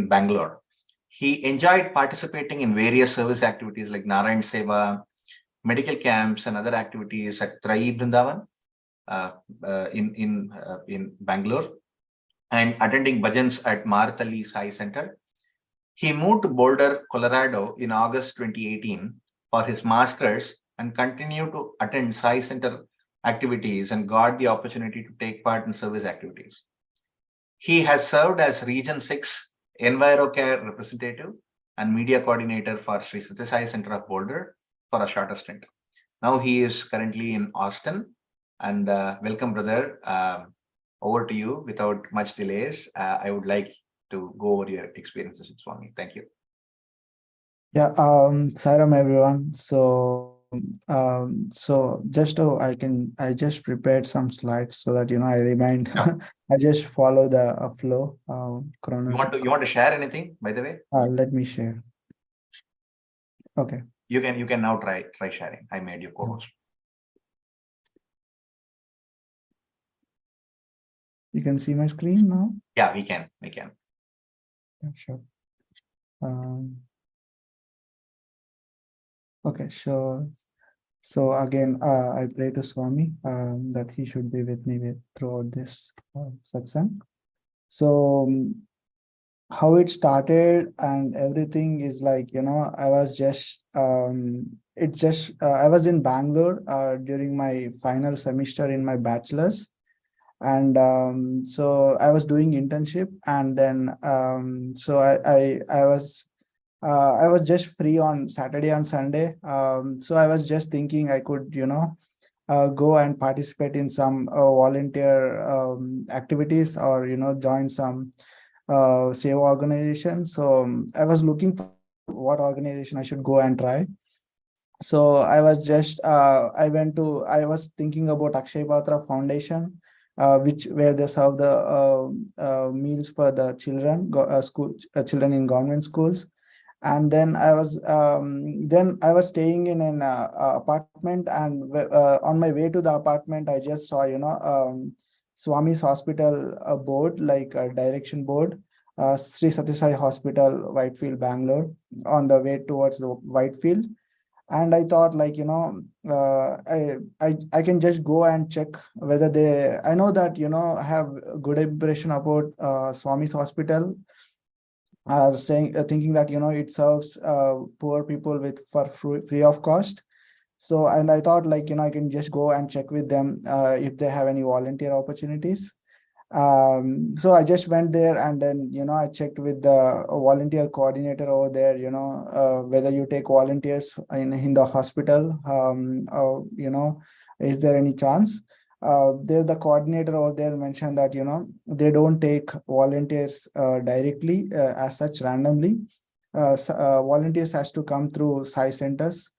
Bangalore. He enjoyed participating in various service activities like Narayan Seva, medical camps, and other activities at Trai Vrindavan in Bangalore. and attending bhajans at Marathalli Sai Center. He moved to Boulder, Colorado in August 2018 for his master's and continued to attend Sai Center activities and got the opportunity to take part in service activities. He has served as Region 6 EnviroCare representative and media coordinator for Sri Sathya Sai Center of Boulder for a shorter stint. Now he is currently in Austin. And welcome, brother. Over to you without much delays. I would like to go over your experiences with Swami. Thank you. Yeah, Sairam everyone. So just so I just prepared some slides so that I remind Yeah. I just follow the flow You chronology. want to share anything, by the way? Let me share. Okay. You can now try sharing. I made you co-host. You can see my screen now? Yeah, we can. Yeah, sure. Okay, sure. So again, I pray to Swami that he should be with me throughout this satsang. So how it started and everything is like, I was just, I was in Bangalore during my final semester in my bachelor's. And so I was doing internship, and then so I was just free on Saturday and Sunday. So I was just thinking I could, go and participate in some volunteer activities, or, join some Seva organization. So I was looking for what organization I should go and try. So I was just, I was thinking about Akshay Patra Foundation, where they serve the meals for the children, children in government schools. And then I was staying in an apartment, and on my way to the apartment, I just saw, Swami's hospital board, like a direction board, Sri Sathya Sai Hospital, Whitefield, Bangalore, on the way towards the Whitefield. And I thought, like, I can just go and check whether I know that, have a good impression about Swami's hospital, thinking that, it serves poor people for free of cost. So, and I thought, like, I can just go and check with them if they have any volunteer opportunities. So I just went there, and then, I checked with the volunteer coordinator over there, whether you take volunteers in the hospital, is there any chance? There, the coordinator over there mentioned that, they don't take volunteers directly as such randomly. Volunteers has to come through Sai centers.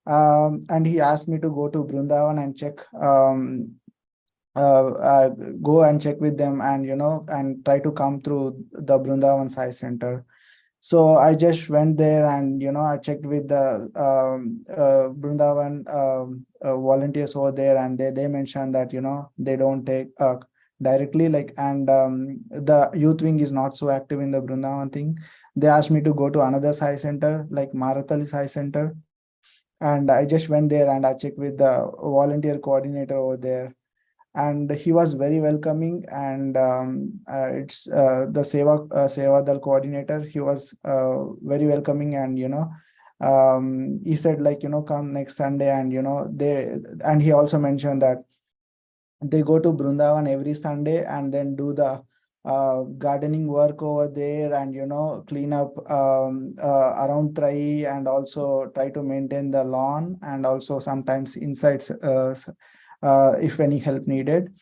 And he asked me to go to Brindavan and check, go and check with them, and and try to come through the Brindavan Sai Center. So I just went there, and I checked with the Brindavan volunteers over there, and they mentioned that they don't take directly, like, and the youth wing is not so active in the Brindavan thing. They asked me to go to another Sai Center, like Marathalli Sai Center, and I just went there and I checked with the volunteer coordinator over there, and he was very welcoming. And it's the Seva Dal coordinator. He was very welcoming, and he said, like, come next Sunday, and and he also mentioned that they go to Brindavan every Sunday and then do the gardening work over there, and clean up around Trai, and also try to maintain the lawn, and also sometimes insides if any help needed.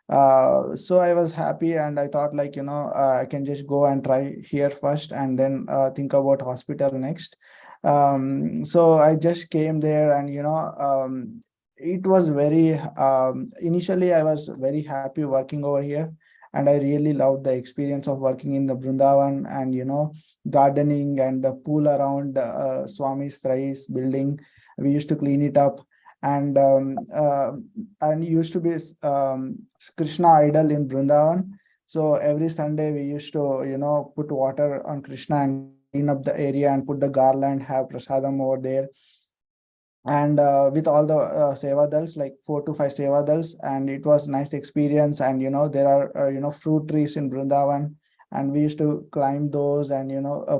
So I was happy, and I thought, like, I can just go and try here first, and then think about hospital next. So I just came there, and it was very initially I was very happy working over here, and I really loved the experience of working in the Brindavan, and gardening, and the pool around Swami's thrice building. We used to clean it up, and used to be Krishna idol in Brindavan. So every Sunday we used to put water on Krishna and clean up the area and put the garland, have prasadam over there. and with all the seva dals, like 4 to 5 seva dals, and it was nice experience. And there are fruit trees in Brindavan, and we used to climb those and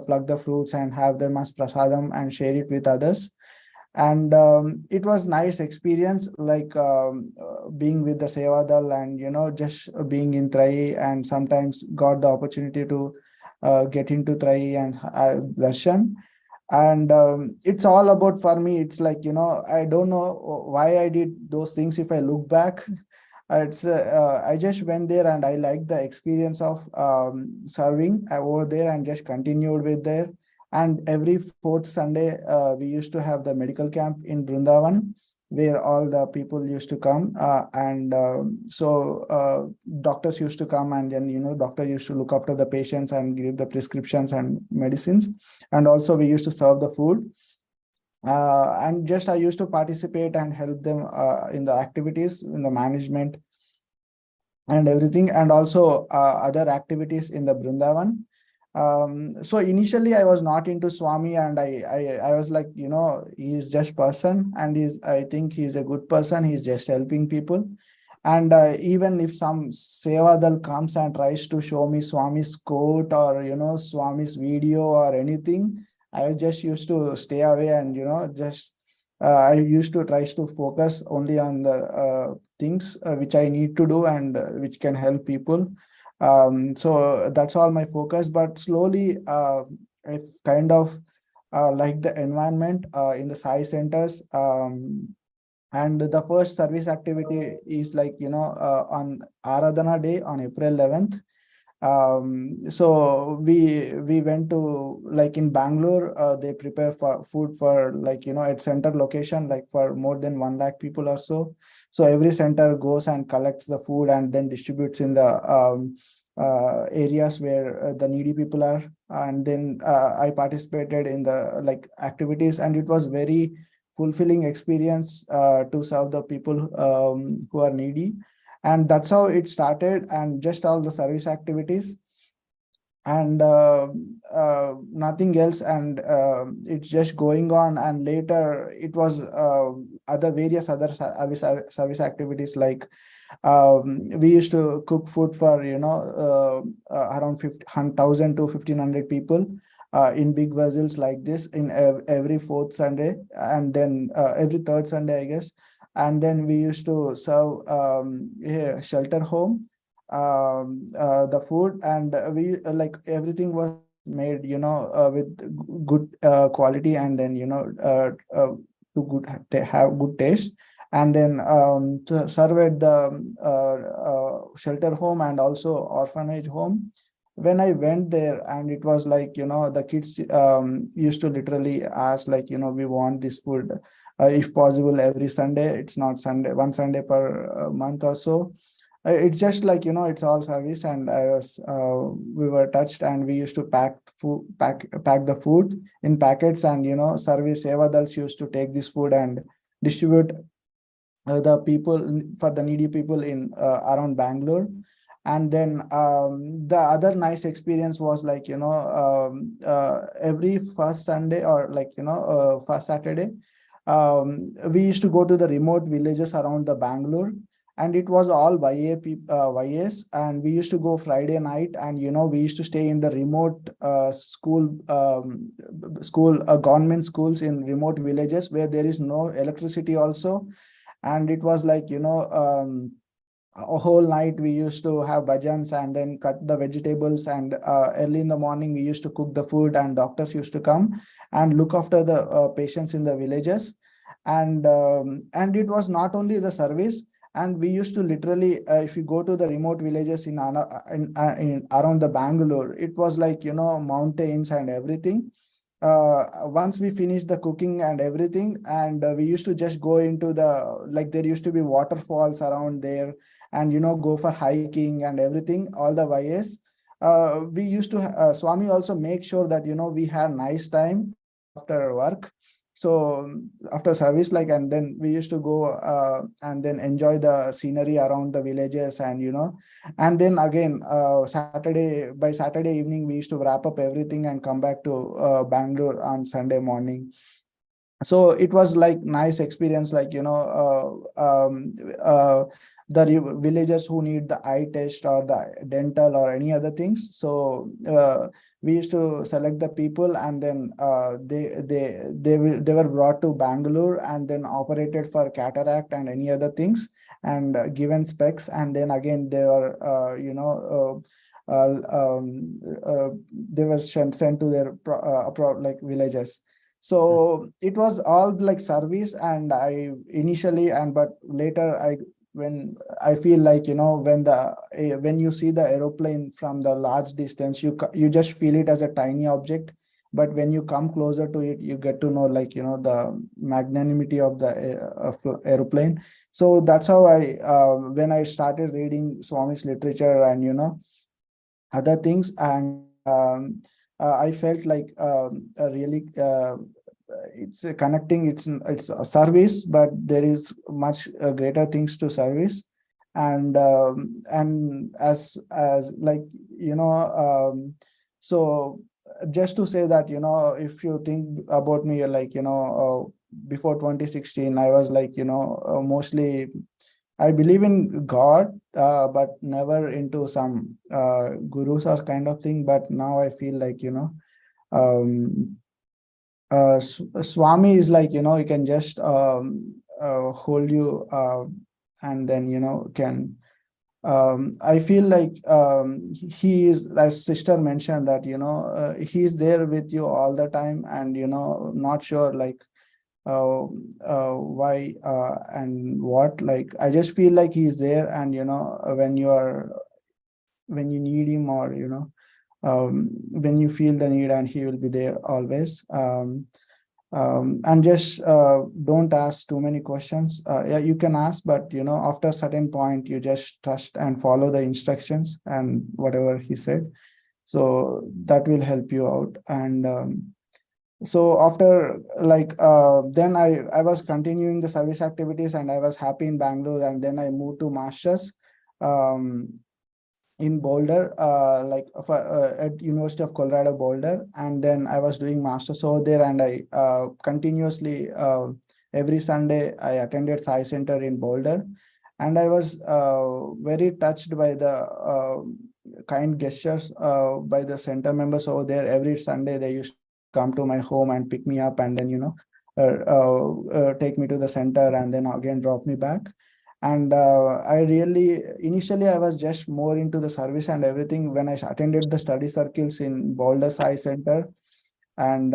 pluck the fruits and have them as prasadam and share it with others. And it was nice experience, like being with the seva dal, and just being in Trai, and sometimes got the opportunity to get into Trai and darshan. And it's all about, for me, it's like, I don't know why I did those things. If I look back, it's I just went there and I liked the experience of serving over there, and just continued with there. And every fourth Sunday, we used to have the medical camp in Brindavan, where all the people used to come, and so doctors used to come, and then doctor used to look after the patients and give the prescriptions and medicines. And also we used to serve the food, and just I used to participate and help them in the activities, in the management and everything, and also other activities in the Brindavan. So initially I was not into Swami, and I was like, he's just person, and I think he's a good person. He's just helping people. And even if some Sevadal comes and tries to show me Swami's quote, or Swami's video or anything, I just used to stay away, and just I used to try to focus only on the things which I need to do, and which can help people. So that's all my focus. But slowly, I kind of like the environment in the Sai centers. And the first service activity is like, on Aradhana Day on April 11th. So we went to, like, in Bangalore, they prepare for food for, like, at center location, like for more than 1 lakh people or so. So every center goes and collects the food and then distributes in the areas where the needy people are. And then I participated in the, like, activities, and it was very fulfilling experience to serve the people who are needy. And that's how it started, and just all the service activities, and nothing else. And it's just going on. And later it was other various other service activities, like we used to cook food for around 1,000 to 1,500 people in big vessels like this, in every fourth Sunday, and then every third Sunday, I guess. And then we used to serve shelter home the food. And we like, everything was made with good quality, and then to have good taste. And then to serve at the shelter home and also orphanage home. When I went there, and it was like, the kids used to literally ask, like, we want this food, if possible every Sunday. It's not Sunday, one Sunday per month or so. It's just like, it's all service. And we were touched, and we used to pack the food in packets. And service Evadals used to take this food and distribute the people, for the needy people in around Bangalore. And then the other nice experience was like, every first Sunday, or like, first Saturday, we used to go to the remote villages around the Bangalore. And it was all YAs, and we used to go Friday night, and we used to stay in the remote government schools in remote villages, where there is no electricity also. And it was like, a whole night we used to have bhajans, and then cut the vegetables. And early in the morning we used to cook the food, and doctors used to come and look after the patients in the villages. And it was not only the service. And we used to literally, if you go to the remote villages in around the Bangalore, it was like, mountains and everything. Once we finished the cooking and everything, and we used to just go into the, like, there used to be waterfalls around there, and go for hiking and everything, all the YS. We used to Swami also make sure that we had nice time after work. So after service, like, and then we used to go and then enjoy the scenery around the villages. And and then again, by Saturday evening, we used to wrap up everything and come back to Bangalore on Sunday morning. So it was like nice experience, like the villagers who need the eye test or the dental or any other things. So we used to select the people, and then they were brought to Bangalore and then operated for cataract and any other things, and given specs, and then again they were they were sent to their like villages. So it was all like service, and I initially, and but later I, when I feel like, when you see the aeroplane from the large distance, you just feel it as a tiny object, but when you come closer to it, you get to know, like, the magnanimity of the aeroplane. So that's how I, when I started reading Swami's literature and other things, and I felt like really it's connecting, it's a service, but there is much greater things to service. And as like, so just to say that, if you think about me, like, before 2016, I was like, mostly I believe in God, but never into some gurus or kind of thing. But now I feel like, um, Swami is like, you can just hold you, and then, can. I feel like he is, as sister mentioned, that, he's there with you all the time, and, not sure like why and what, like, I just feel like he's there, and when you need him, or when you feel the need, and he will be there always. And just don't ask too many questions. Yeah, you can ask, but after a certain point, you just trust and follow the instructions and whatever he said. So that will help you out. And so after, like, then I was continuing the service activities, and I was happy in Bangalore, and then I moved to masters um, in Boulder, like for, at University of Colorado Boulder, and then I was doing masters over there, and I continuously every Sunday I attended Sai Center in Boulder, and I was very touched by the kind gestures by the center members over there. Every Sunday they used to come to my home and pick me up, and then take me to the center, and then again drop me back. And I really, initially I was just more into the service and everything. When I attended the study circles in Boulder Sci Center, and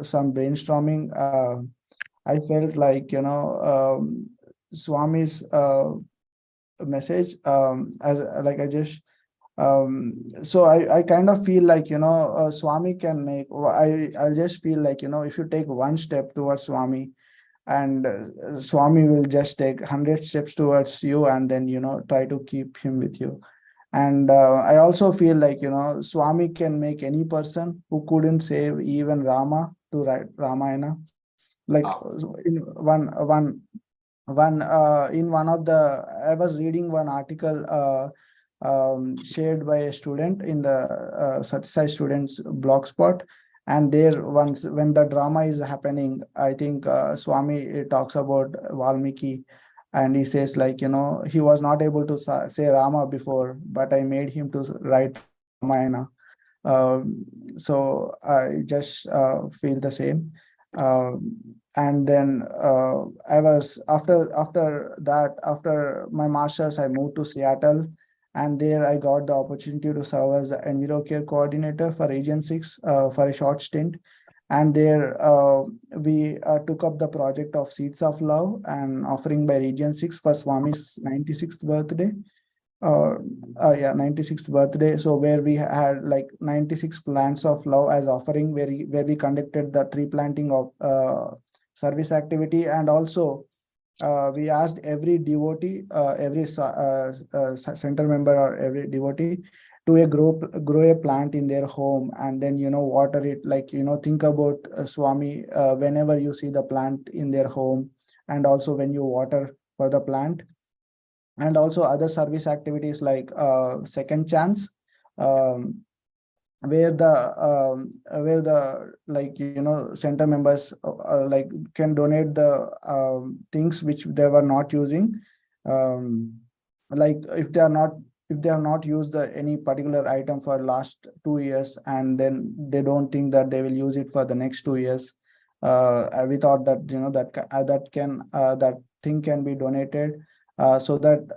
some brainstorming, I felt like, Swami's message, as like I just so I kind of feel like, Swami can make, I just feel like, if you take one step towards Swami, and Swami will just take 100 steps towards you, and then try to keep him with you. And I also feel like, Swami can make any person who couldn't save even Rama to write Ramayana. Like, in one of the, I was reading one article shared by a student in the Satisai students blog spot, and there, once when the drama is happening, I think Swami talks about Valmiki, and he says, like, he was not able to say Rama before, but I made him to write Ramayana. So I just feel the same. And then I was, after my masters, I moved to Seattle, and there I got the opportunity to serve as the Enviro Care Coordinator for Region 6 for a short stint. And there we took up the project of Seeds of Love and offering by Region 6 for Swami's 96th birthday. uh, yeah, 96th birthday. So where we had like 96 plants of love as offering, where we conducted the tree planting of service activity. And also we asked every devotee, every center member or every devotee to grow a plant in their home, and then water it. Like, think about Swami whenever you see the plant in their home, and also when you water for the plant. And also other service activities like second chance, um, where the like center members like can donate the things which they were not using, um, like if they have not used any particular item for last 2 years, and then they don't think that they will use it for the next 2 years. We thought that that thing can be donated, so that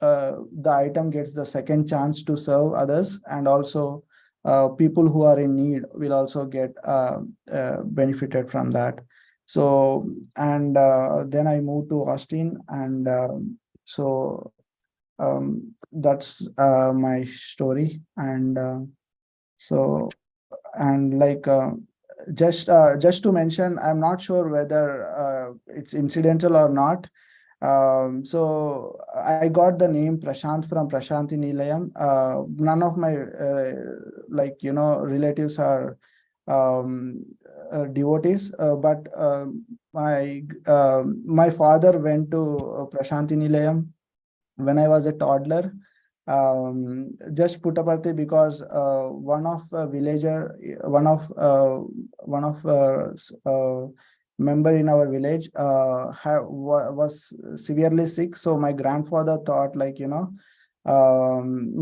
the item gets the second chance to serve others, and also people who are in need will also get benefited from that. So, and then I moved to Austin, and so that's my story. And so, and like just to mention, I'm not sure whether it's incidental or not. So I got the name Prashant from Prashanti Nilayam. None of my relatives are devotees, but my father went to Prashanti Nilayam when I was a toddler, just Puttaparthi, because one of member in our village was severely sick. So my grandfather thought, my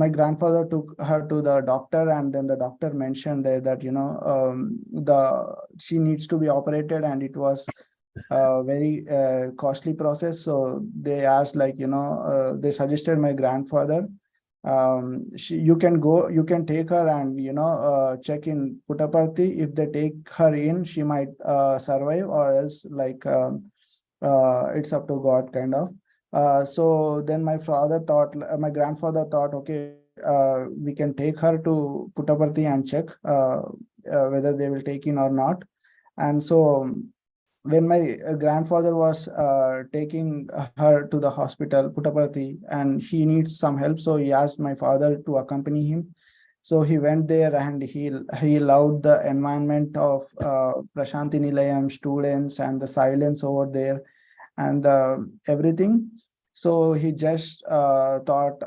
grandfather took her to the doctor, and then the doctor mentioned there that she needs to be operated, and it was very costly process. So they asked, they suggested my grandfather, you can take her and check in Puttaparthi. If they take her in, she might survive, or else it's up to God, kind of. So then my grandfather thought, okay, we can take her to Puttaparthi and check whether they will take in or not. And so when my grandfather was taking her to the hospital, Puttaparthi, and he needs some help, so he asked my father to accompany him. So he went there, and he loved the environment of Prashanti Nilayam students, and the silence over there, and everything. So he just thought,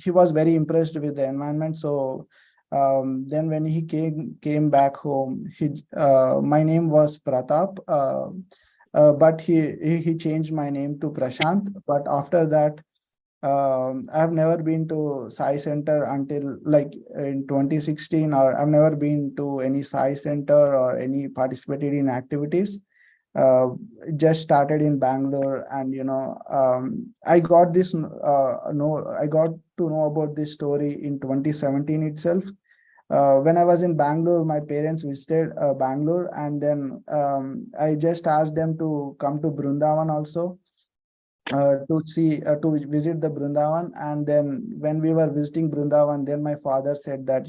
he was very impressed with the environment. So then when he came back home, my name was Pratap, but he changed my name to Prashant. But after that, I have never been to Sai Center until like in 2016, or I've never been to any Sai Center or any participated in activities. Just started in Bangalore, and I got I got to know about this story in 2017 itself. When I was in Bangalore, my parents visited Bangalore, and then I just asked them to come to Brindavan also, to visit the Brindavan. And then when we were visiting Brindavan, then my father said that,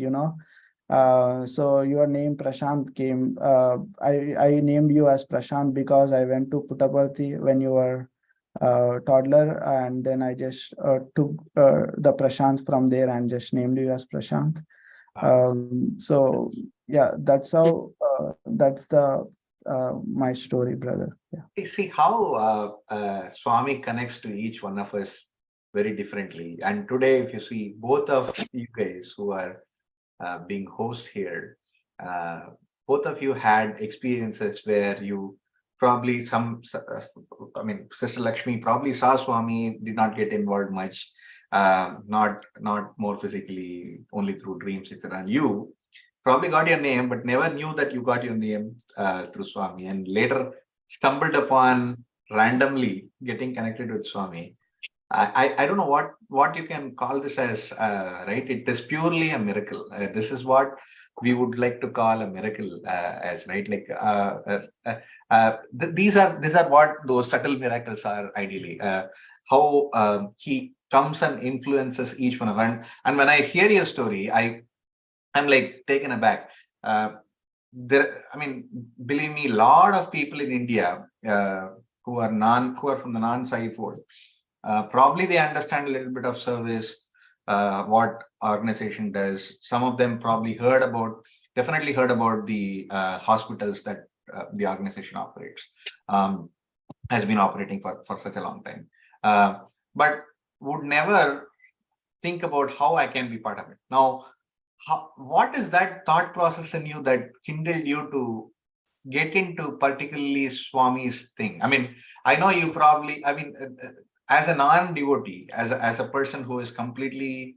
so your name Prashant came. I named you as Prashant because I went to Puttaparthi when you were toddler, and then I just took the Prashant from there and just named you as Prashant. So yeah, that's how that's the my story, brother. Yeah. You see how Swami connects to each one of us very differently. And today, if you see both of you guys who are being host here, both of you had experiences where you probably I mean, Sister Lakshmi probably saw Swami, did not get involved much, not more physically, only through dreams, etc. And you probably got your name, but never knew that you got your name through Swami, and later stumbled upon randomly getting connected with Swami. I don't know what you can call this as, right? It is purely a miracle. This is what we would like to call a miracle as, right? Like these are what those subtle miracles are ideally. How he comes and influences each one of them. And when I hear your story, I'm like taken aback. I mean, believe me, a lot of people in India who are from the non-Sai fold, probably they understand a little bit of service, what organization does. Some of them probably definitely heard about the hospitals that the organization operates, has been operating for such a long time, but would never think about how I can be part of it. Now, what is that thought process in you that kindled you to get into particularly Swami's thing? I mean, I know you probably, I mean, as a non-devotee, as a person who is completely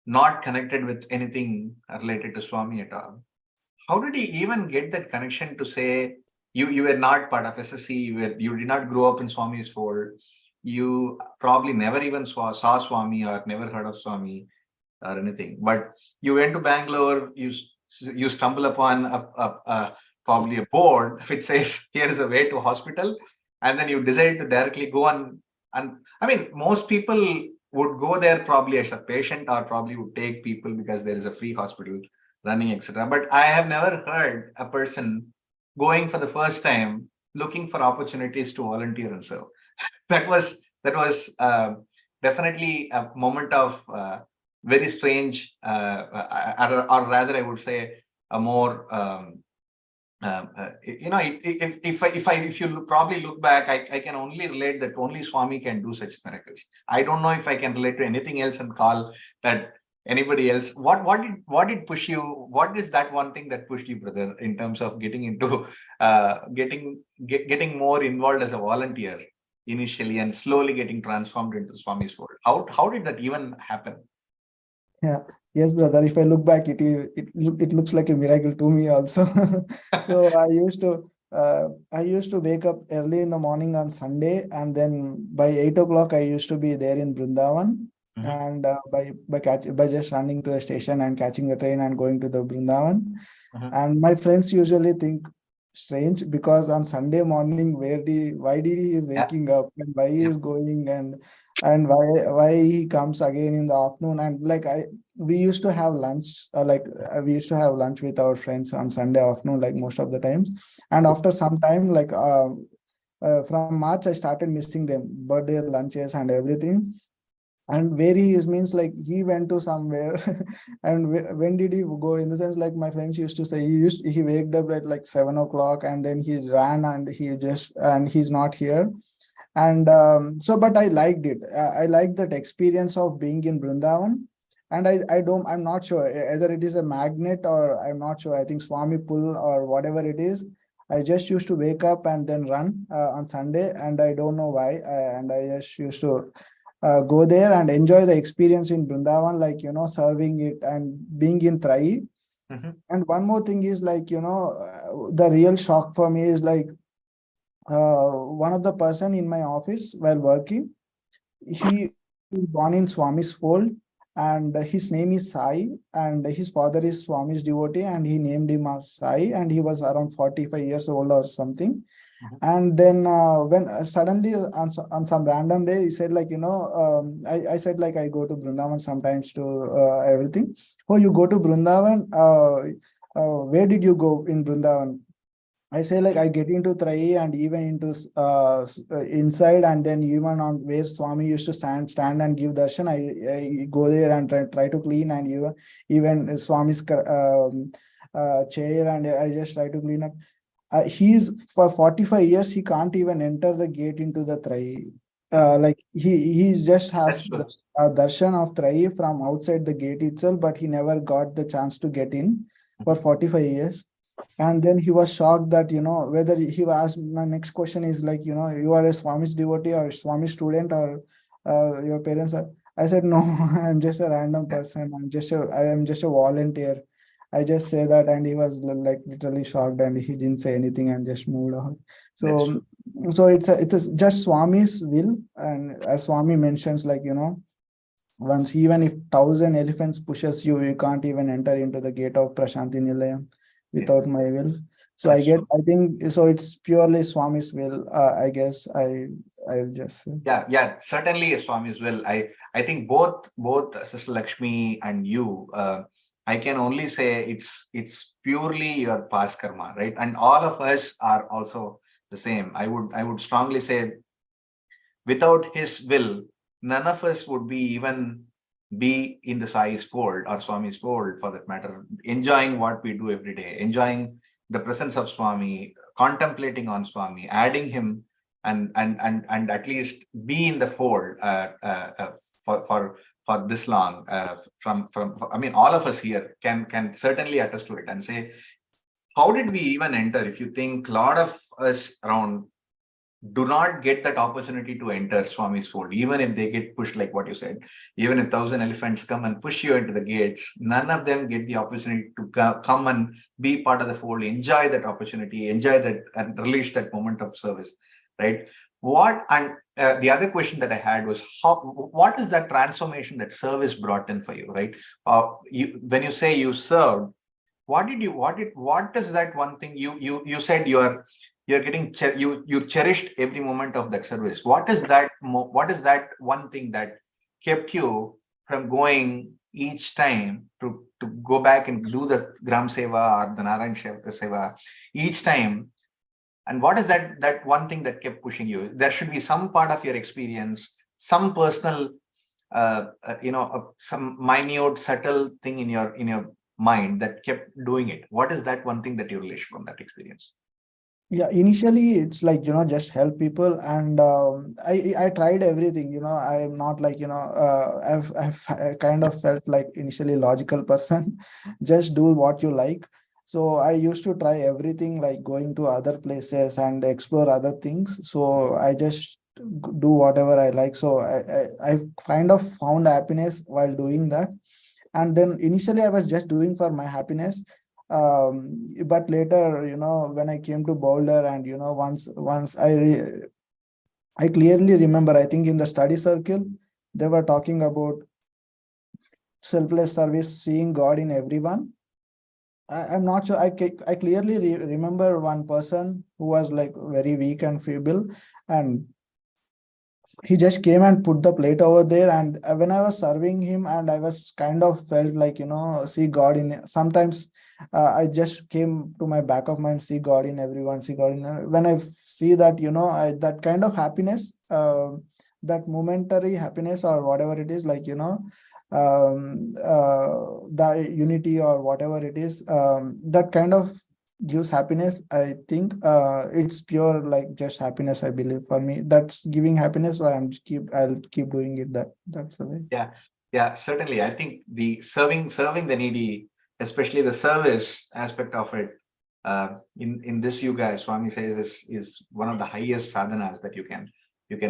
not connected with anything related to Swami at all, how did he even get that connection to say you were not part of SSC, you did not grow up in Swami's fold, you probably never even saw Swami or never heard of Swami or anything, but you went to Bangalore, you stumble upon probably a board which says here is a way to hospital, and then you decide to directly go on. And I mean, most people would go there probably as a patient or probably would take people because there is a free hospital running, etc. But I have never heard a person going for the first time looking for opportunities to volunteer and serve. that was definitely a moment of very strange, or rather, I would say a more if you probably look back, I can only relate that only Swami can do such miracles. I don't know if I can relate to anything else and call that anybody else. What did push you? What is that one thing that pushed you, brother, in terms of getting into getting more involved as a volunteer initially and slowly getting transformed into Swami's fold? How did that even happen? Yeah, yes, brother. If I look back, it looks like a miracle to me also. So I used to wake up early in the morning on Sunday, and then by 8 o'clock I used to be there in Brindavan. And by just running to the station and catching the train and going to the Brindavan. And my friends usually think strange because on Sunday morning, why did he is waking up and why he is going and why he comes again in the afternoon, and like we used to have lunch we used to have lunch with our friends on Sunday afternoon, like most of the times. And after some time, like from March I started missing them birthday lunches and everything. And where he is means like he went to somewhere. And when did he go, in the sense like my friends used to say he waked up at like 7 o'clock and then he ran and he's not here. And so but I liked it. I liked that experience of being in Brindavan. And I'm not sure either it is a magnet or I'm not sure. I think Swami pull or whatever it is. I just used to wake up and then run on Sunday, and I don't know why. And I just used to go there and enjoy the experience in Brindavan, like, serving it and being in Trai. And one more thing is like, the real shock for me is like, one of the person in my office while working, he is born in Swami's fold, and his name is Sai, and his father is Swami's devotee, and he named him as Sai, and he was around 45 years old or something. And then when suddenly on some random day, he said like, I said like, I go to Brindavan sometimes to everything. Oh, you go to Brindavan? Where did you go in Brindavan? I say like, I get into Trai and even into inside, and then even on where Swami used to stand and give darshan, I go there and try to clean, and even Swami's chair, and I just try to clean up. He's for 45 years, he can't even enter the gate into the Trai. Like he just has the darshan of Trai from outside the gate itself, but he never got the chance to get in for 45 years. And then he was shocked that, whether he was, my next question is like, you are a Swami's devotee or Swami student, or your parents are. I said, no, I'm just a random person. I am just a volunteer. I just say that, and he was like literally shocked, and he didn't say anything and just moved on. So it's just Swami's will, and as Swami mentions, like, once even if 1,000 elephants pushes you, you can't even enter into the gate of Prashanti Nilayam without my will. So I think so. It's purely Swami's will. I guess I'll just say. Yeah, certainly Swami's will. I think both Sister Lakshmi and you. I can only say it's purely your past karma, right? And all of us are also the same. I would strongly say, without his will, none of us would even be in the Sai's fold or Swami's fold, for that matter, enjoying what we do every day, enjoying the presence of Swami, contemplating on Swami, adding him, and at least be in the fold for for this long. I mean, all of us here can certainly attest to it and say, how did we even enter? If you think a lot of us around do not get that opportunity to enter Swami's fold, even if they get pushed, like what you said, even if 1,000 elephants come and push you into the gates, none of them get the opportunity to come and be part of the fold, enjoy that opportunity, enjoy that and release that moment of service, right? The other question that I had was, what is that transformation that service brought in for you, right? When you say you served, what is that one thing you said you're getting, you cherished every moment of that service. What is that one thing that kept you from going each time to go back and do the Gram Seva or the Narayan Seva each time? And what is that one thing that kept pushing you? There should be some part of your experience, some personal, some minute, subtle thing in your mind that kept doing it. What is that one thing that you relish from that experience? Yeah, initially it's like, just help people, and I tried everything. I'm not like, I kind of felt like initially logical person. Just do what you like. So I used to try everything, like going to other places and explore other things. So I just do whatever I like. So I kind of found happiness while doing that. And then initially I was just doing for my happiness. But later, when I came to Boulder, and once I clearly remember, I think in the study circle they were talking about selfless service, seeing God in everyone. I'm not sure. I clearly remember one person who was like very weak and feeble, and he just came and put the plate over there. And when I was serving him, and I was kind of felt like, see God in it. Sometimes I just came to my back of mind, see God in everyone, see God in when I see that, that kind of happiness, that momentary happiness or whatever it is, like, the unity or whatever it is, that kind of gives happiness. I think it's pure, like, just happiness. I believe for me that's giving happiness, so I'll keep doing it. That's the way. Yeah, certainly. I think the serving the needy, especially the service aspect of it, in this yuga, as Swami says, is one of the highest sadhanas that you can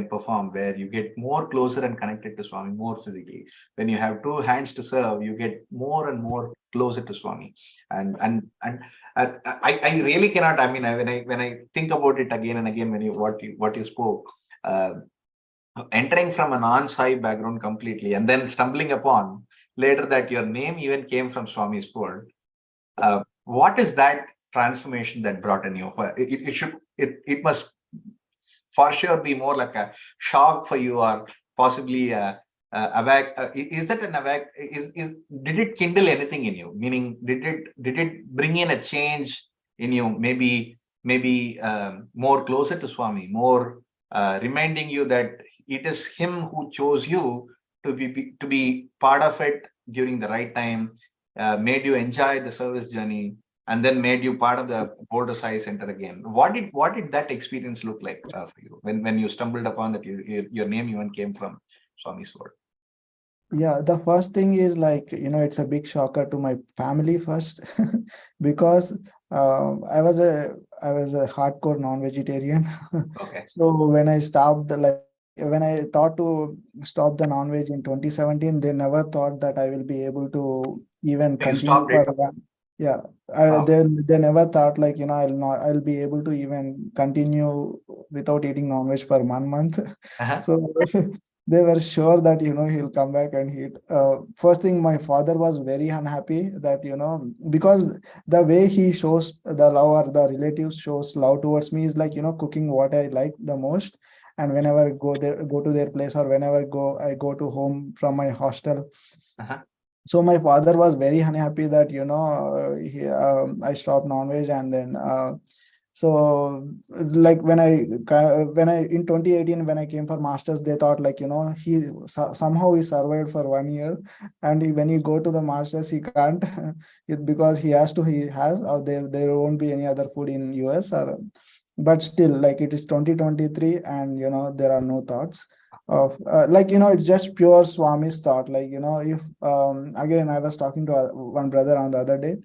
perform, where you get more closer and connected to Swami more physically. When you have two hands to serve, you get more and more closer to Swami. And I really cannot. I mean, when I think about it again and again, what you spoke, entering from a non-Sai background completely, and then stumbling upon later that your name even came from Swami's fold. What is that transformation that brought in you? It must for sure be more like a shock for you, or possibly is that an awake? Did it kindle anything in you? Meaning, did it bring in a change in you? Maybe more closer to Swami, more reminding you that it is him who chose you to be part of it during the right time, made you enjoy the service journey, and then made you part of the Boulder Sai Center again. What did that experience look like for you when you stumbled upon that your name even came from Swami's word? Yeah, the first thing is, like, it's a big shocker to my family first, because I was a hardcore non-vegetarian. Okay. So when I stopped, like, when I thought to stop the non-veg in 2017, they never thought that I will be able to even So you continue stopped it. for one. Yeah, Wow. they never thought, like, I'll be able to even continue without eating non-veg for 1 month. Uh-huh. So they were sure that, he'll come back and eat. First thing, my father was very unhappy that, because the way he shows the love, or the relatives shows love towards me, is like, cooking what I like the most. And whenever I go to their place, or whenever I go to home from my hostel. Uh-huh. So my father was very unhappy that, I stopped non-veg. And then so, like, when I in 2018, when I came for masters, they thought, like, he somehow he survived for 1 year, and when you go to the masters, he can't because he has, or there won't be any other food in US. Or but still, like, it is 2023, and there are no thoughts. of like, it's just pure Swami's thought. Like, if again, I was talking to one brother on the other day.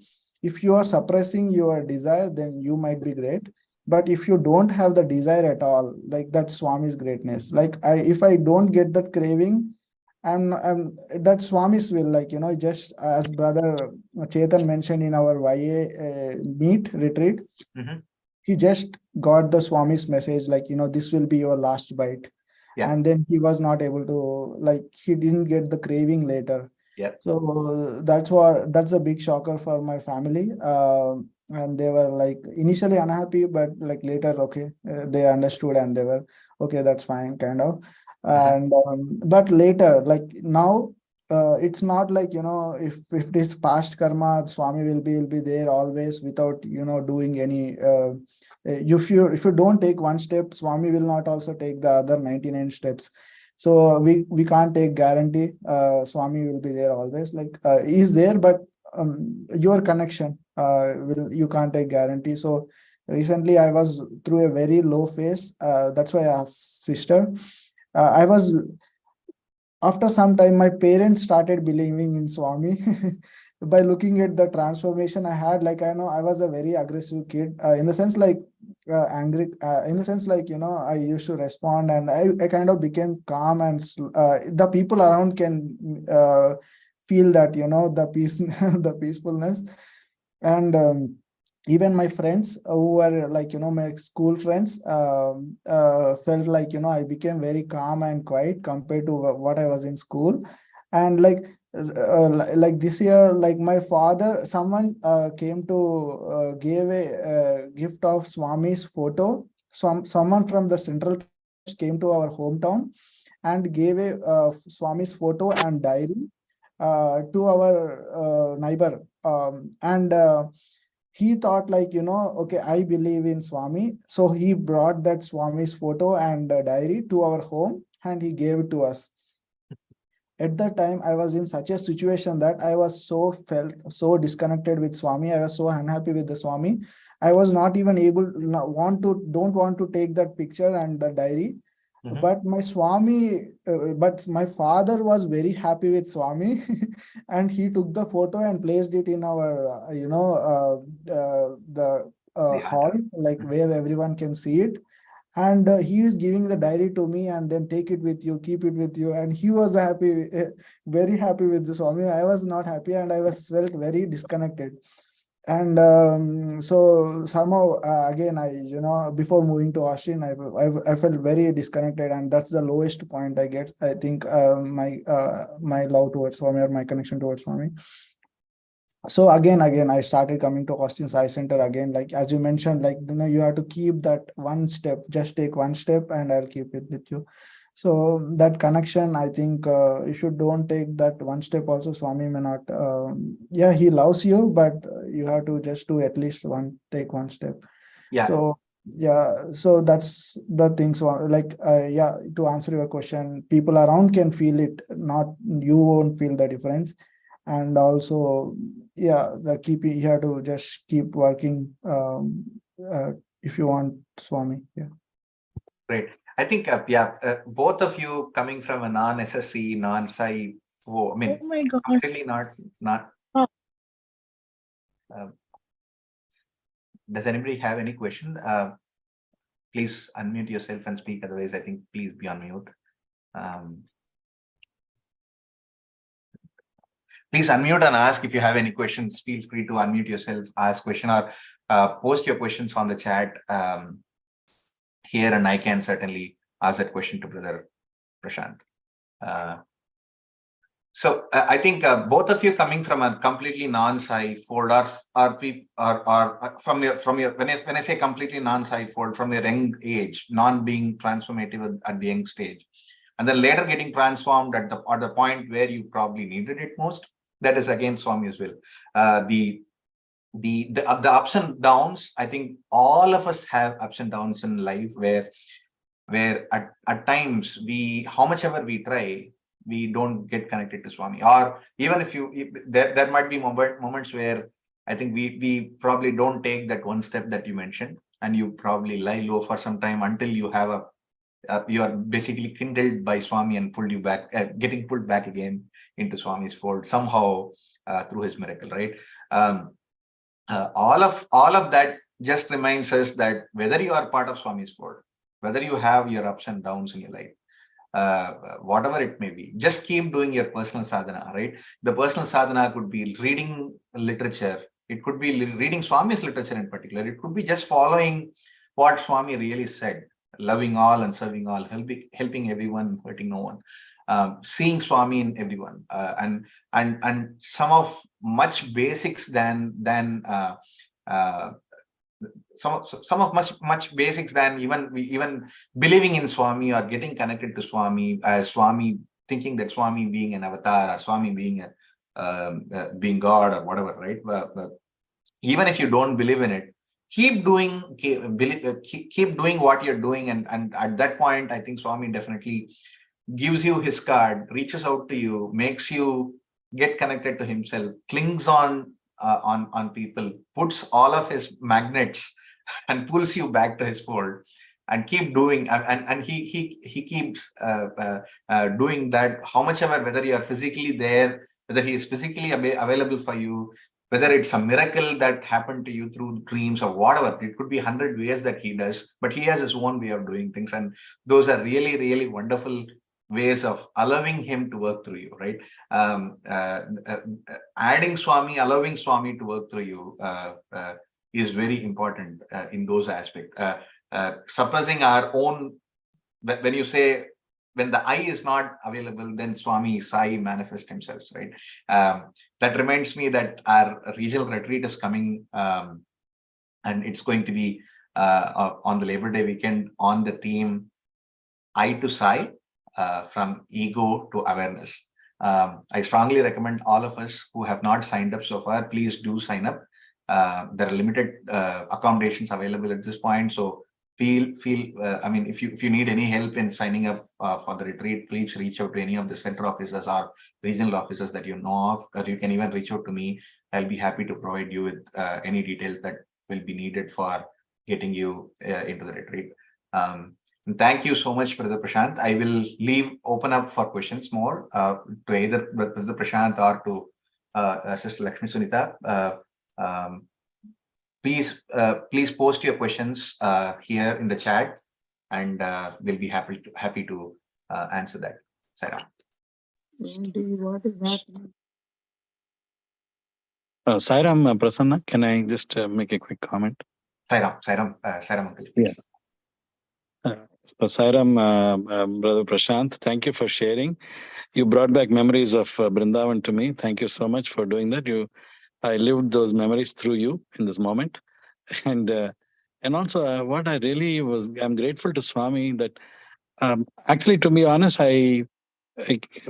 If you are suppressing your desire, then you might be great. But if you don't have the desire at all, like, that's Swami's greatness. Like, if I don't get that craving, and that Swami's will, like, just as brother Chetan mentioned in our YA meet retreat, Mhm. he just got the Swami's message, like, this will be your last bite. Yeah. And then he was not able to, like, he didn't get the craving later. Yeah. So that's a big shocker for my family. And they were like initially unhappy, but like later, okay, they understood and they were okay, that's fine, kind of. And but later, like now, it's not like, if this past karma, Swami will be there always without, doing any if you don't take one step, Swami will not also take the other 99 steps. So we can't take guarantee Swami will be there always. Like, he's there, but your connection you can't take guarantee. So recently I was through a very low phase. That's why I asked sister. I was After some time, my parents started believing in Swami by looking at the transformation I had. Like, I know I was a very aggressive kid, in the sense, like, angry, in the sense, like, I used to respond, and I kind of became calm, and the people around can feel that, the peace, the peacefulness. And even my friends who were like, my school friends, felt like, I became very calm and quiet compared to what I was in school. And like, like this year, like my father, someone came to gave a gift of Swami's photo. Someone from the Central Trust came to our hometown and gave a Swami's photo and diary to our neighbor. And he thought, like, okay, I believe in Swami. So he brought that Swami's photo and diary to our home and he gave it to us. At that time, I was in such a situation that I was felt so disconnected with Swami. I was so unhappy with the Swami. I was not even able, don't want to take that picture and the diary. But my Swami, but my father was very happy with Swami, and he took the photo and placed it in our, the hall, like where everyone can see it. And he is giving the diary to me, and then take it with you, keep it with you. And he was happy, very happy with the Swami. I was not happy, and I was felt very disconnected. And so somehow, again, I, before moving to Austin, I felt very disconnected, and that's the lowest point I get. I think my love towards Swami, or my connection towards Swami. So again, I started coming to Austin Sai Center again. Like, as you mentioned, like, you have to keep that one step, just take one step and I'll keep it with you. So that connection, I think, if you don't take that one step also, Swami may not, yeah, he loves you, but you have to just do at least take one step. Yeah. So yeah, so that's the thing. So like, yeah, to answer your question, people around can feel it, not you won't feel the difference. And also, yeah, you have to just keep working if you want Swami. Yeah. Great. I think, both of you coming from a non-SSC, non-Sai, I mean, Oh my God. completely not. Does anybody have any question? Please unmute yourself and speak. Otherwise, I think please be on mute. Please unmute and ask if you have any questions. Feel free to unmute yourself, ask question, or post your questions on the chat here, and I can certainly ask that question to Brother Prashant. So I think both of you coming from a completely non-Sai fold, or from your when I say completely non-Sai fold, from your young age, non-being transformative at the young stage, and then later getting transformed at the point where you probably needed it most. That is again Swami's will. The ups and downs. I think all of us have ups and downs in life where at times how much ever we try, we don't get connected to Swami. Or even if there might be moments where I think we probably don't take that one step that you mentioned, and you probably lie low for some time until you have you are basically kindled by Swami and pulled you back, getting pulled back again into Swami's fold somehow through his miracle, right? All of that just reminds us that whether you are part of Swami's fold, whether you have your ups and downs in your life, whatever it may be, just keep doing your personal sadhana, right? The personal sadhana could be reading literature. It could be reading Swami's literature in particular. It could be just following what Swami really said, loving all and serving all, helping everyone, hurting no one, seeing Swami in everyone, and some of much basics than some of much basics than even believing in Swami or getting connected to Swami, as Swami, thinking that Swami being an avatar or Swami being being God or whatever, right? Even if you don't believe in it, keep doing what you're doing, and at that point, I think Swami definitely gives you his card, reaches out to you, makes you get connected to himself, clings on people, puts all of his magnets and pulls you back to his fold, and keep doing, and he keeps doing that, how much ever, whether you are physically there, whether he is physically available for you, whether it's a miracle that happened to you through dreams or whatever. It could be 100 ways that he does, but he has his own way of doing things, and those are really, really wonderful ways of allowing him to work through you, right? Adding Swami, allowing Swami to work through you is very important in those aspects. Suppressing our own, when you say, when the I is not available, then Swami Sai manifests himself, right? That reminds me that our regional retreat is coming, and it's going to be on the Labor Day weekend on the theme I to Sai, from ego to awareness. I strongly recommend all of us who have not signed up so far, please do sign up. There are limited accommodations available at this point, so I mean, if you need any help in signing up for the retreat, please reach out to any of the center officers or regional officers that you know of, or you can even reach out to me. I'll be happy to provide you with any details that will be needed for getting you into the retreat. And thank you so much, Brother Prashant. I will open up for questions more to either Brother Prashant or to Sister Lakshmi Sunitha. Please post your questions here in the chat, and we'll be happy to answer that. Sarah. What is happening? Sairam, Prasanna, can I just make a quick comment? Sairam, uncle, please. Yeah. Sairam, Brother Prashant, thank you for sharing. You brought back memories of Brindavan to me. Thank you so much for doing that. I lived those memories through you in this moment. And also what I really I'm grateful to Swami that actually, to be honest, I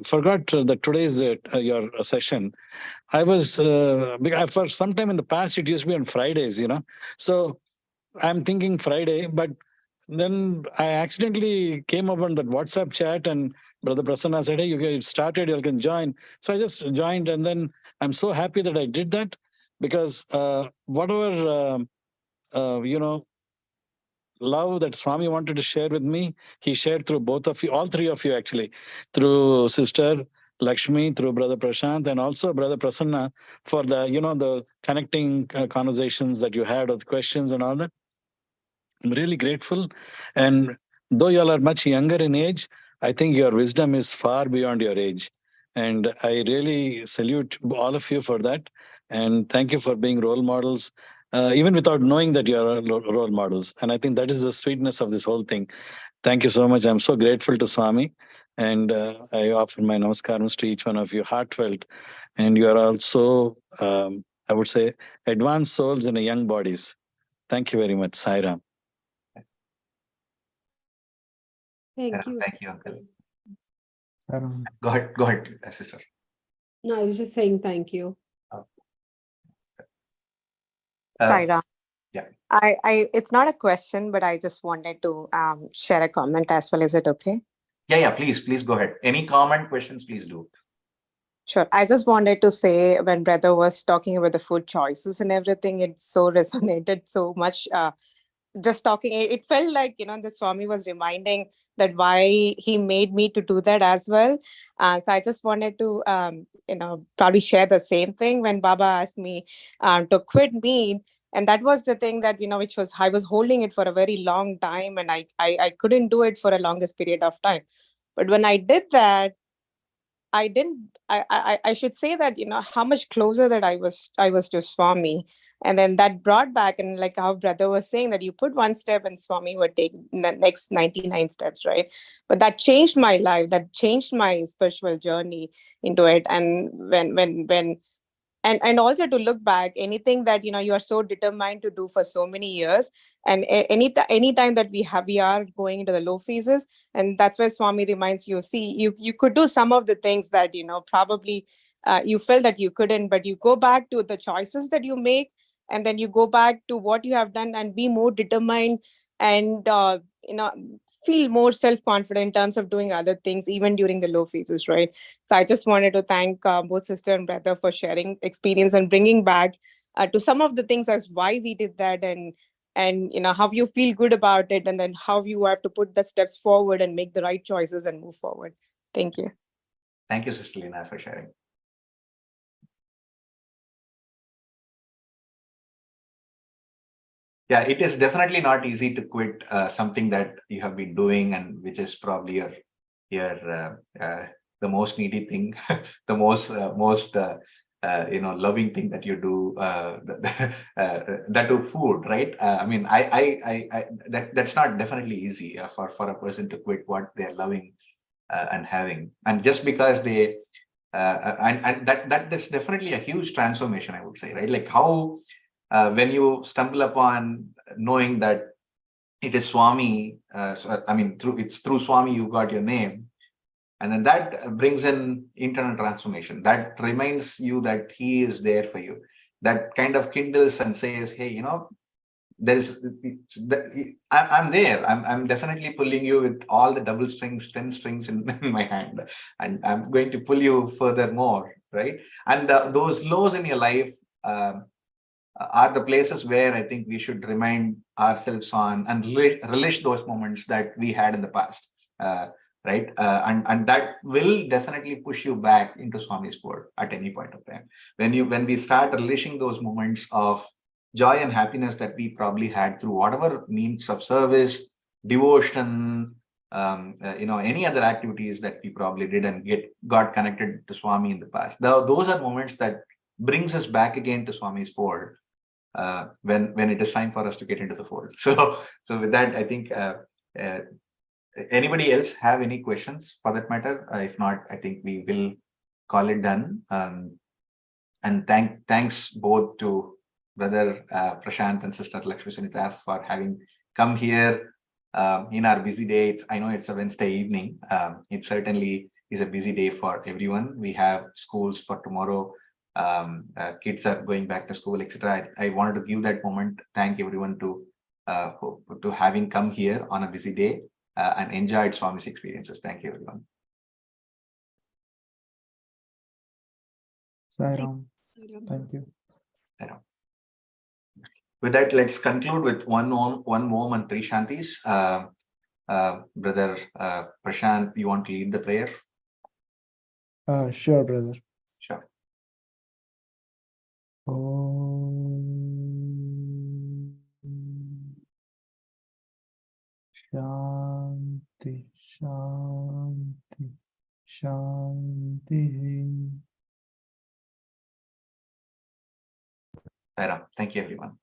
forgot that today is your session. I was, for some time in the past, it used to be on Fridays, So I'm thinking Friday, but then I accidentally came up on that WhatsApp chat, and Brother Prasanna said, hey, you started, you can join. So I just joined, and then I'm so happy that I did that, because whatever, love that Swami wanted to share with me, he shared through both of you, all three of you actually, through Sister Lakshmi, through Brother Prashant, and also Brother Prasanna, for the connecting conversations that you had, or the questions and all that. I'm really grateful. And though you all are much younger in age, I think your wisdom is far beyond your age. And I really salute all of you for that. And thank you for being role models, even without knowing that you are role models. And I think that is the sweetness of this whole thing. Thank you so much. I'm so grateful to Swami. And I offer my namaskarams to each one of you, heartfelt. And you are also, I would say, advanced souls in a young bodies. Thank you very much, Sairam. Thank you. Thank you, uncle. Saram. Go ahead, sister. No, I was just saying thank you. Saira. Yeah. It's not a question, but I just wanted to share a comment as well. Is it okay? Yeah, please go ahead. Any comment, questions, please do. Sure. I just wanted to say, when brother was talking about the food choices and everything, it so resonated so much just talking, it felt like, the Swami was reminding that why he made me to do that as well. So I just wanted to, probably share the same thing when Baba asked me to quit meat. And that was the thing that, which was, I was holding it for a very long time, and I couldn't do it for a longest period of time. But when I did that, I didn't. I should say that, how much closer that I was to Swami, and then that brought back, and like how brother was saying, that you put one step and Swami would take the next 99 steps, right? But that changed my life. That changed my spiritual journey into it. And when and also to look back, anything that you are so determined to do for so many years, and any time that we are going into the low phases, and that's where Swami reminds you, see, you could do some of the things that probably you felt that you couldn't, but you go back to the choices that you make, and then you go back to what you have done and be more determined, and feel more self-confident in terms of doing other things even during the low phases, right? So I just wanted to thank both sister and brother for sharing experience and bringing back to some of the things as why we did that, and how you feel good about it, and then how you have to put the steps forward and make the right choices and move forward. Thank you. Thank you, Sister Lina, for sharing. Yeah, it is definitely not easy to quit something that you have been doing, and which is probably your the most needy thing, the most loving thing that you do, that to food, right? I mean, that's not definitely easy for a person to quit what they're loving and having, and just because they and that is definitely a huge transformation, I would say, right? Like how when you stumble upon knowing that it is Swami, it's through Swami you got your name, and then that brings in internal transformation. That reminds you that he is there for you. That kind of kindles and says, hey, I'm there. I'm definitely pulling you with all the double strings, 10 strings in my hand, and I'm going to pull you further more, right? And those lows in your life are the places where I think we should remind ourselves on and relish those moments that we had in the past, right? And that will definitely push you back into Swami's fold at any point of time. When we start relishing those moments of joy and happiness that we probably had through whatever means of service, devotion, any other activities that we probably did and got connected to Swami in the past. Those are moments that brings us back again to Swami's fold. When it is time for us to get into the fold. So with that, I think anybody else have any questions for that matter? If not, I think we will call it done. And thanks both to Brother Prashant and Sister Lakshmi Sunitha for having come here in our busy day. I know it's a Wednesday evening. It certainly is a busy day for everyone. We have schools for tomorrow. Kids are going back to school, etc. I wanted to give that moment, thank everyone to having come here on a busy day and enjoyed Swami's experiences. Thank you, everyone. Sairam. Thank you. With that, let's conclude with one Om and three Shantis. Brother Prashant, you want to lead the prayer? Sure, brother. Sure. Om Shanti Shanti Shanti. Thank you, everyone.